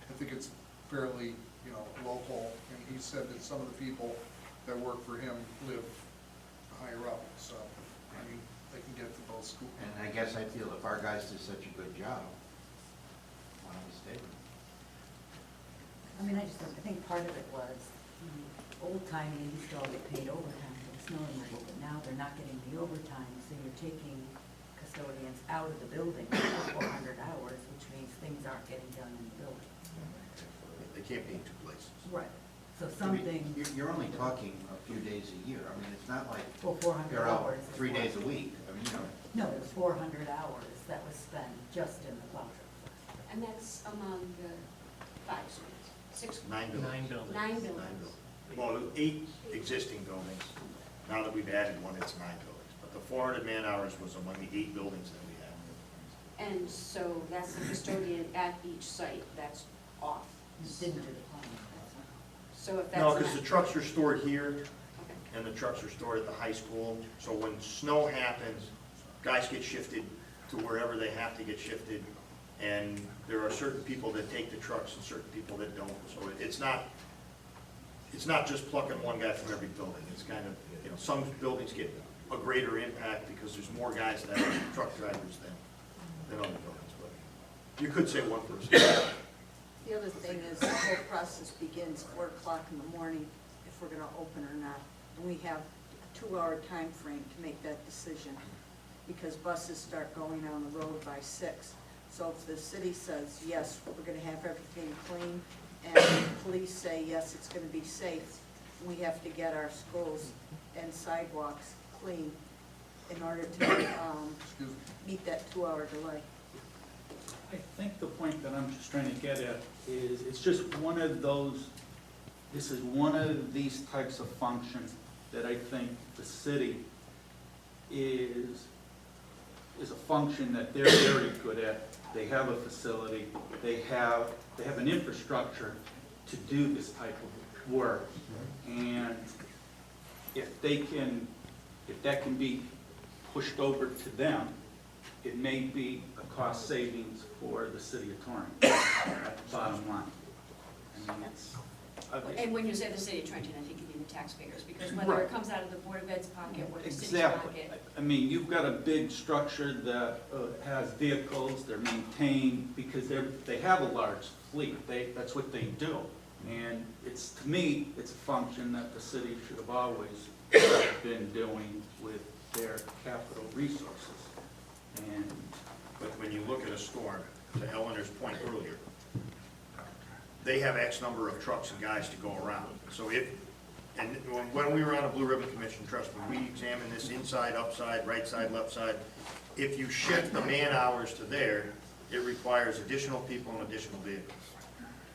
S16: I think it's fairly, you know, local. And he said that some of the people that work for him live higher up, so, I mean, they can get to both schools.
S11: And I guess I feel if our guys do such a good job, why don't we stay with them?
S15: I mean, I think part of it was old timey, and you still get paid overtime for the snow removal, but now they're not getting the overtime, so you're taking custodians out of the building for 400 hours, which means things aren't getting done in the building.
S1: They can't be in 2 places.
S15: Right. So
S11: I mean,
S15: something,
S11: you're only talking a few days a year. I mean, it's not like
S15: well, 400
S11: they're out
S15: hours.
S11: 3 days a week. I mean, you know.
S15: No, it was 400 hours that was spent just in the plow truck.
S9: And that's among the 5 schools, 6 schools.
S1: 9 buildings.
S17: 9 buildings.
S9: 9
S1: 9
S9: buildings.
S1: buildings. Well, there was 8 existing buildings. Now that we've added one, it's 9 buildings. But the 400 man-hours was among the 8 buildings that we had.
S9: And so that's the custodian at each site, that's off.
S15: Didn't do the plumbing,
S9: So if that's.
S1: No, because the
S9: not-
S1: trucks are stored here,
S9: Okay.
S1: and the trucks are stored at the high school. So when snow happens, guys get shifted to wherever they have to get shifted. And there are certain people that take the trucks and certain people that don't. So it's not just plucking one guy from every building. It's kind of, you know, some buildings get a greater impact because there's more guys that are truck drivers than other buildings. But you could say one person.
S8: The other thing is, the whole process begins 4 o'clock in the morning, if we're gonna open or not. And we have a 2-hour time frame to make that decision, because buses start going on the road by 6. So if the city says, yes, we're gonna have everything clean, and the police say, yes, it's gonna be safe, we have to get our schools and sidewalks clean in order to meet that 2-hour delay.
S7: I think the point that I'm just trying to get at is, it's just one of those, this is one of these types of functions that I think the city is a function that they're very good at. They have a facility, they have an infrastructure to do this type of work. And if that can be pushed over to them, it may be a cost savings for the city attorney, at the bottom line. I mean,
S9: And when you say the city of Trenton, I think you mean the taxpayers, because whether
S7: Right.
S9: it comes out of the Board of Ed's pocket or the city's
S7: Exactly.
S9: pocket.
S7: I mean, you've got a big structure that has vehicles, they're maintained, because they have a large fleet. That's what they do. And it's, to me, it's a function that the city should have always been doing with their capital resources. And
S1: But when you look at a storm, to Eleanor's point earlier, they have X number of trucks and guys to go around. So when we were on a Blue Ribbon Commission, trust me, we examined this inside, upside, right side, left side. If you shift the man-hours to there, it requires additional people and additional vehicles.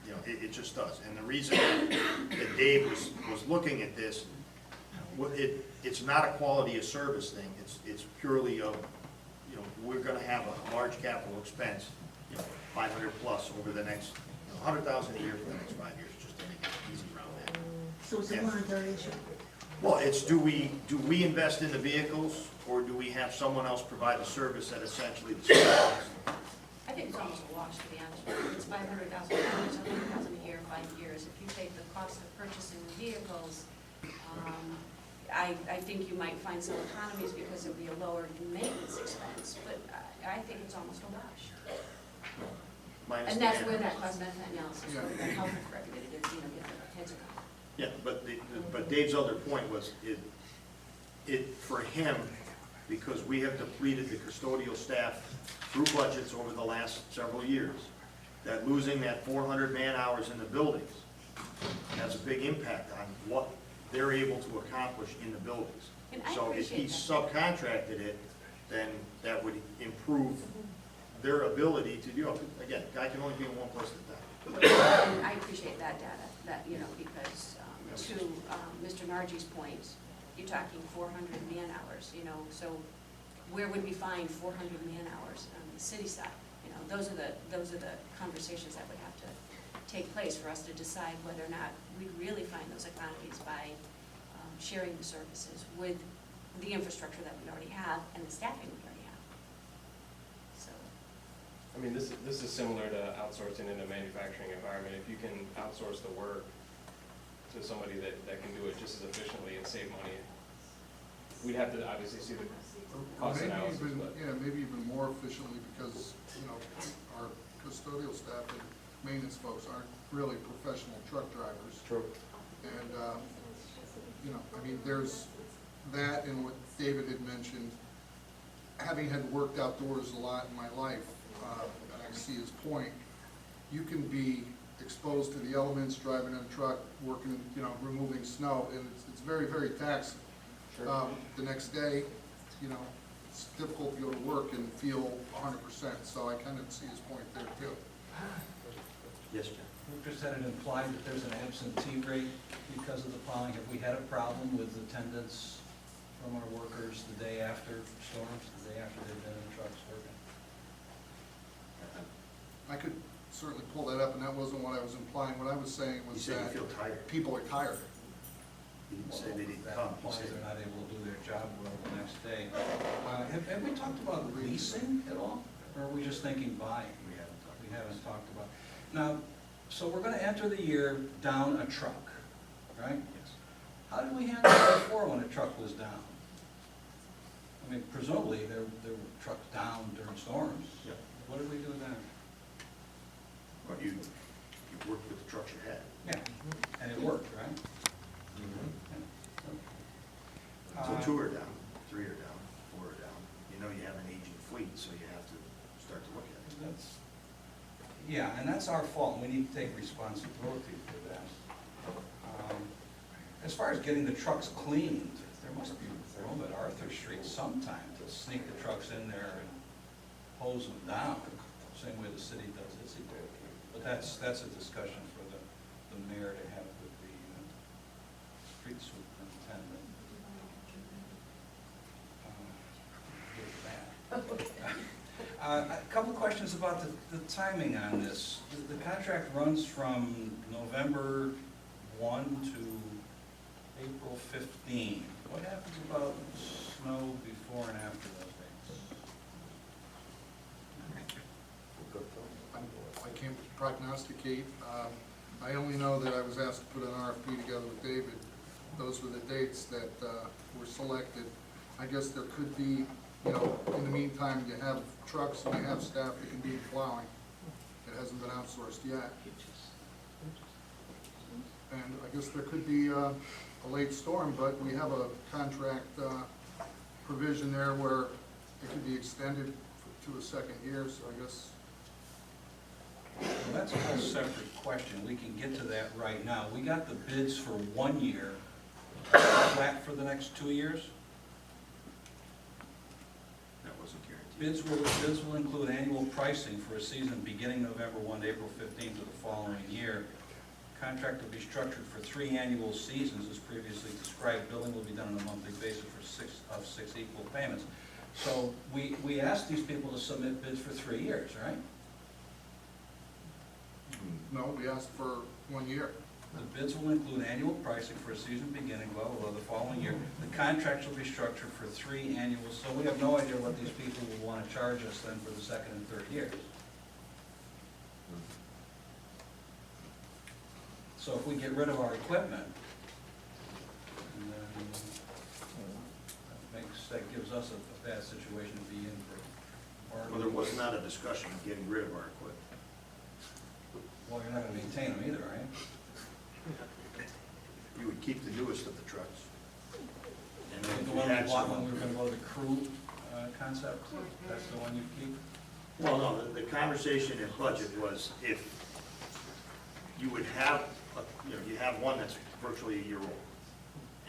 S1: You know, it just does. And the reason that Dave was looking at this, it's not a quality of service thing. It's purely a, you know, we're gonna have a large capital expense, you know, 500 plus over the next, 100,000 a year for the next 5 years, just to make it easy around that.
S10: So it's a
S1: Yeah.
S10: monetary issue.
S1: Well, it's do we invest in the vehicles, or do we have someone else provide a service that essentially the city does?
S9: I think it's almost a wash, to be honest with you. It's $500,000, $100,000 a year, 5 years. If you take the cost of purchasing the vehicles, I think you might find some economies because it would be a lower maintenance expense, but I think it's almost a wash. And that's where that cost-benefit analysis, where that health record it is, you know, get the heads around.
S1: Yeah, but Dave's other point was, it for him, because we have depleted the custodial staff through budgets over the last several years, that losing that 400 man-hours in the buildings has a big impact on what they're able to accomplish in the buildings.
S9: And I
S1: So if he
S9: appreciate
S1: subcontracted it, then that would improve their ability to, you know, again, guy can only be in one place at a time.
S9: And I appreciate that data, that, you know, because to Mr. Nargi's point, you're talking 400 man-hours, you know, so where would we find 400 man-hours on the city side? You know, those are the conversations that would have to take place for us to decide whether or not we'd really find those economies by sharing the services with the infrastructure that we already have and the staffing we already have. So,
S18: I mean, this is similar to outsourcing in a manufacturing environment. If you can outsource the work to somebody that can do it just as efficiently and save money, we'd have to obviously see the cost analysis. But
S16: Yeah, maybe even more efficiently, because, you know, our custodial staff and maintenance folks aren't really professional truck drivers.
S18: True.
S16: And, you know, I mean, there's that and what David had mentioned, having had worked outdoors a lot in my life, and I see his point, you can be exposed to the elements, driving in a truck, working, you know, removing snow, and it's very, very taxing.
S18: Sure.
S16: The next day, you know, it's difficult to go to work and feel 100%, so I kind of see his point there too.
S1: Yes, John?
S2: Victor said it implied that there's an absentee rate because of the plowing. Have we had a problem with attendance from our workers the day after storms, the day after they've been in the trucks working?
S16: I could certainly pull that up, and that wasn't what I was implying. What I was saying
S1: You
S16: was
S1: said
S16: that
S1: you feel tired.
S16: people are tired.
S1: You didn't say they didn't
S2: That
S1: come. You
S2: implies
S1: said
S2: they're not able to do their job well the next day. Have we talked about leasing at all, or are we just thinking buying? We haven't talked about. Now, so we're gonna enter the year down a truck, right?
S1: Yes.
S2: How did we handle it before when a truck was down? I mean, presumably, there were trucks down during storms.
S1: Yeah.
S2: What did we do then?
S1: Well, you worked with the trucks you had.
S2: Yeah, and it worked, right?
S1: So 2 are down, 3 are down, 4 are down. You know you have an aging fleet, so you have to start to look at it.
S2: Yeah, and that's our fault, we need to take responsibility for that. As far as getting the trucks cleaned, there must be room at Arthur Street sometime to sneak the trucks in there and hose them down, same way the city does its EPA. But that's a discussion for the mayor to have with the street superintendent. A couple questions about the timing on this. The contract runs from November 1 to April 15. What happens about snow before and after those dates?
S16: I can't prognosticate. I only know that I was asked to put an RFP together with David. Those were the dates that were selected. I guess there could be, in the meantime, you have trucks and you have staff that can do the plowing. It hasn't been outsourced yet. And I guess there could be a late storm, but we have a contract provision there where it could be extended to a second year, so I guess.
S2: Well, that's a whole separate question. We can get to that right now. We got the bids for 1 year. Flat for the next 2 years?
S1: That wasn't guaranteed.
S2: Bids will include annual pricing for a season beginning November 1 to April 15th of the following year. Contract will be structured for 3 annual seasons as previously described. Billing will be done on a monthly basis for 6 equal payments. So we asked these people to submit bids for 3 years, right?
S16: No, we asked for 1 year.
S2: The bids will include annual pricing for a season beginning, blah, blah, blah, the following year. The contracts will be structured for 3 annuals, so we have no idea what these people will want to charge us then for the second and third years. So if we get rid of our equipment, and then that gives us a bad situation to be in for.
S1: Well, there was not a discussion of getting rid of our equipment.
S2: Well, you're not going to maintain them either, right?
S1: You would keep the newest of the trucks. And then if
S2: The
S1: you
S2: one we
S1: had
S2: bought
S1: some-
S2: when we were going to go to the crew concept, that's the one you keep?
S1: Well, no, the conversation in budget was if you would have, you have one that's virtually a year old.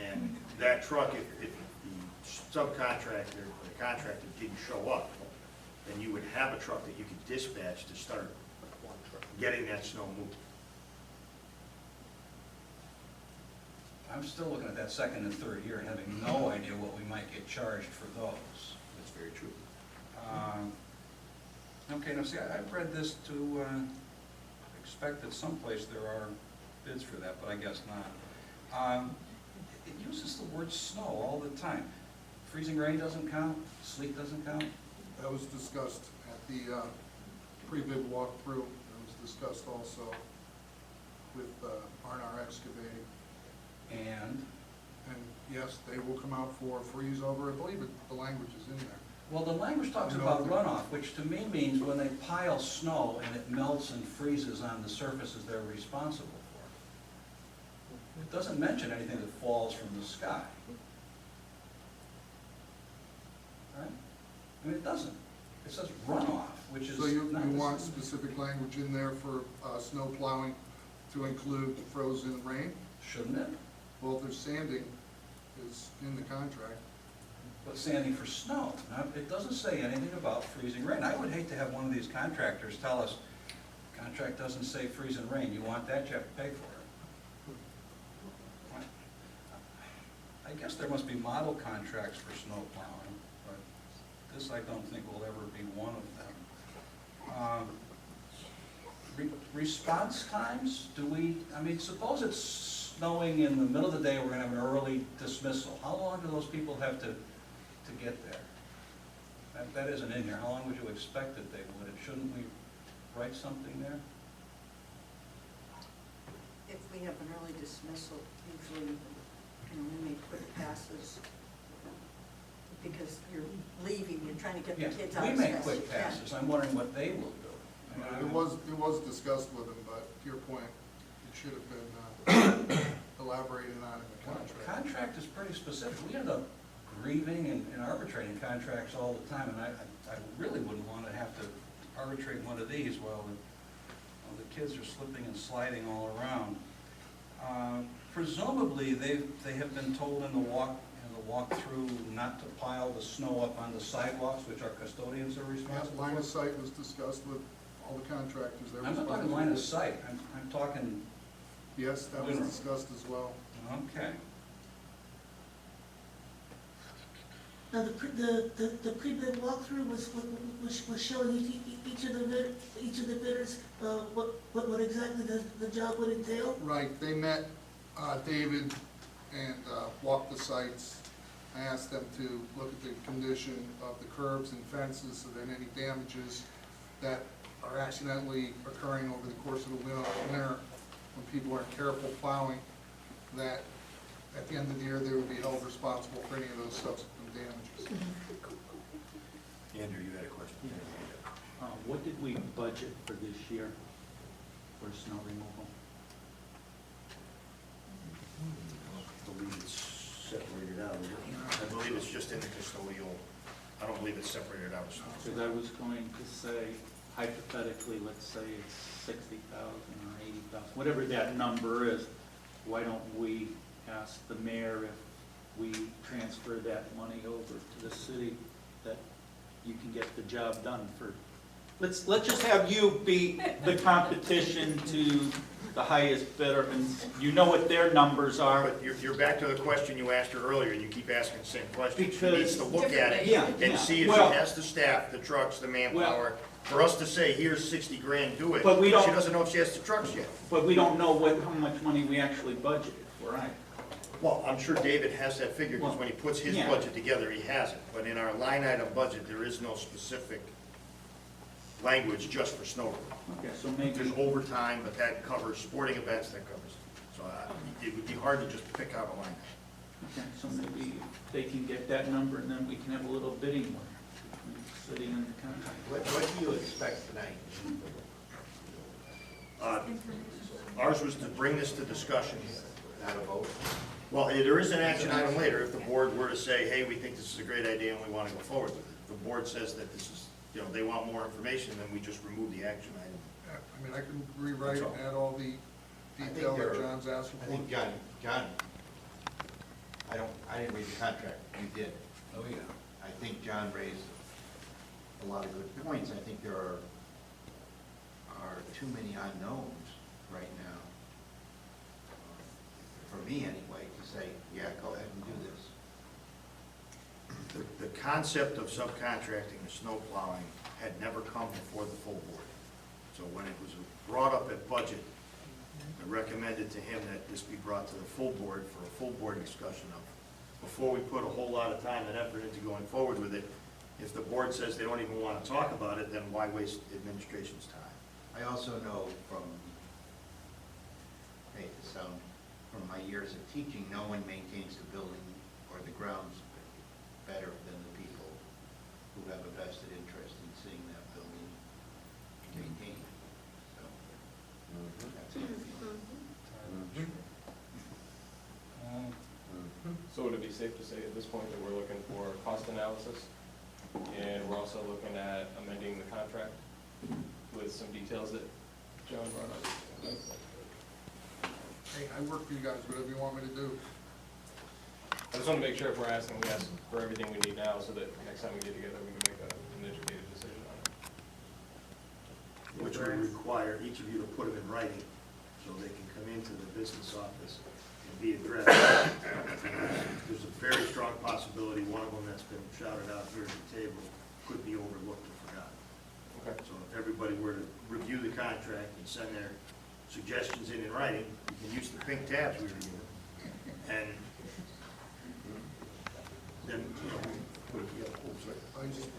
S1: And that truck, if the subcontractor or the contractor didn't show up, then you would have a truck that you could dispatch to start getting that snow moved.
S2: I'm still looking at that second and third year and having no idea what we might get charged for those.
S1: That's very true.
S2: Okay, now see, I've read this to expect that someplace there are bids for that, but I guess not. It uses the word snow all the time. Freezing rain doesn't count, sleet doesn't count.
S16: That was discussed at the pre-bid walkthrough. It was discussed also with R&R Excavating.
S2: And
S16: yes, they will come out for a freeze over. I believe the language is in there.
S2: well, the language talks about runoff, which to me means when they pile snow and it melts and freezes on the surfaces they're responsible for. It doesn't mention anything that falls from the sky. Right? I mean, it doesn't. It says runoff, which is
S16: So you
S2: not
S16: want
S2: the same.
S16: specific language in there for snow plowing to include frozen rain?
S2: Shouldn't it?
S16: Well, there's sanding is in the contract.
S2: But sanding for snow. Now, it doesn't say anything about freezing rain. I would hate to have one of these contractors tell us, Contract doesn't say freeze and rain, you want that, you have to pay for it. I guess there must be model contracts for snow plowing, but this I don't think will ever be one of them. Response times, suppose it's snowing in the middle of the day, we're gonna have an early dismissal. How long do those people have to get there? That isn't in here. How long would you expect that they would? Shouldn't we write something there?
S8: If we have an early dismissal, usually, we make quick passes, because you're leaving, you're trying to get the kids out
S2: We
S8: as
S2: make
S8: fast as you
S2: quick
S8: can.
S2: passes. I'm wondering what they will do.
S16: It was discussed with them, but to your point, it should have been elaborated on in the contract.
S2: Contract is pretty specific. We end up grieving and arbitrating contracts all the time, and I really wouldn't want to have to arbitrate one of these while the kids are slipping and sliding all around. Presumably, they have been told in the walkthrough not to pile the snow up on the sidewalks, which our custodians are responsible for.
S16: Line of sight was discussed with all the contractors. They're
S2: I'm not talking
S16: responsible
S2: line of
S16: for it.
S2: sight, I'm talking,
S16: Yes, that was discussed as well.
S2: okay.
S10: Now, the pre-bid walkthrough was showing each of the bidders, what exactly the job would entail?
S16: Right, they met David and walked the sites. I asked them to look at the condition of the curbs and fences, so that any damages that are accidentally occurring over the course of the winter when people aren't careful plowing, that at the end of the year, they would be held responsible for any of those subsequent damages.
S1: Andrew, you had a question?
S7: What did we budget for this year for snow removal?
S1: I believe it's separated out. I believe it's just in the custodial. I don't believe it's separated out.
S7: Because I was going to say, hypothetically, let's say it's 60,000 or 80,000, whatever that number is, why don't we ask the mayor if we transfer that money over to the city, that you can get the job done for, let's just have you beat the competition to the highest bidder, and you know what their numbers are.
S1: But you're back to the question you asked her earlier, and you keep asking the same question. She
S7: Because-
S1: needs to look at it
S7: Yeah,
S1: and
S7: yeah.
S1: see if
S7: Well-
S1: she has the staff, the trucks, the manpower. For us to say, here's 60 grand, do it,
S7: But we don't-
S1: she doesn't know if she has the trucks yet.
S7: But we don't know how much money we actually budgeted for, right?
S1: Well, I'm sure David has that figure, because when he puts his
S7: Yeah.
S1: budget together, he has it. But in our line item budget, there is no specific language just for snow removal.
S7: Okay, so maybe,
S1: There's overtime, but that covers sporting events, that covers. So it would be hard to just pick out a line item.
S7: okay, so maybe they can get that number, and then we can have a little bidding war between the city and the contract.
S11: What do you expect tonight?
S1: Ours was to bring this to discussion.
S11: Not a vote?
S1: Well, there is an action item later, if the board were to say, hey, we think this is a great idea and we want to go forward with it. If the board says that this is, they want more information, then we just remove the action item.
S16: Yeah, I mean, I can rewrite and add all the detail that John's asking
S11: I
S16: for.
S11: think John, I didn't read the contract, you did.
S2: Oh, yeah.
S11: I think John raised a lot of good points. I think there are too many unknowns right now, for me anyway, to say, yeah, go ahead and do this.
S1: The concept of subcontracting the snow plowing had never come before the full board. So when it was brought up at budget, I recommended to him that this be brought to the full board for a full board discussion of, before we put a whole lot of time and effort into going forward with it. If the board says they don't even want to talk about it, then why waste administration's time?
S11: I also know from, I hate to sound, from my years of teaching, no one maintains the building or the grounds better than the people who have a vested interest in seeing that building maintained. So, that's my feeling.
S18: So would it be safe to say at this point that we're looking for cost analysis? And we're also looking at amending the contract with some details that John brought up?
S16: Hey, I work for you guys, whatever you want me to do.
S18: I just want to make sure if we're asking, we ask for everything we need now, so that next time we get together, we can make an educated decision on it.
S1: which would require each of you to put them in writing, so they can come into the business office and be addressed. There's a very strong possibility one of them that's been shouted out here at the table could be overlooked or forgotten.
S18: Okay.
S1: So if everybody were to review the contract and send their suggestions in writing, you can use the pink tabs we were given, and then, you know, we put it together.
S16: I just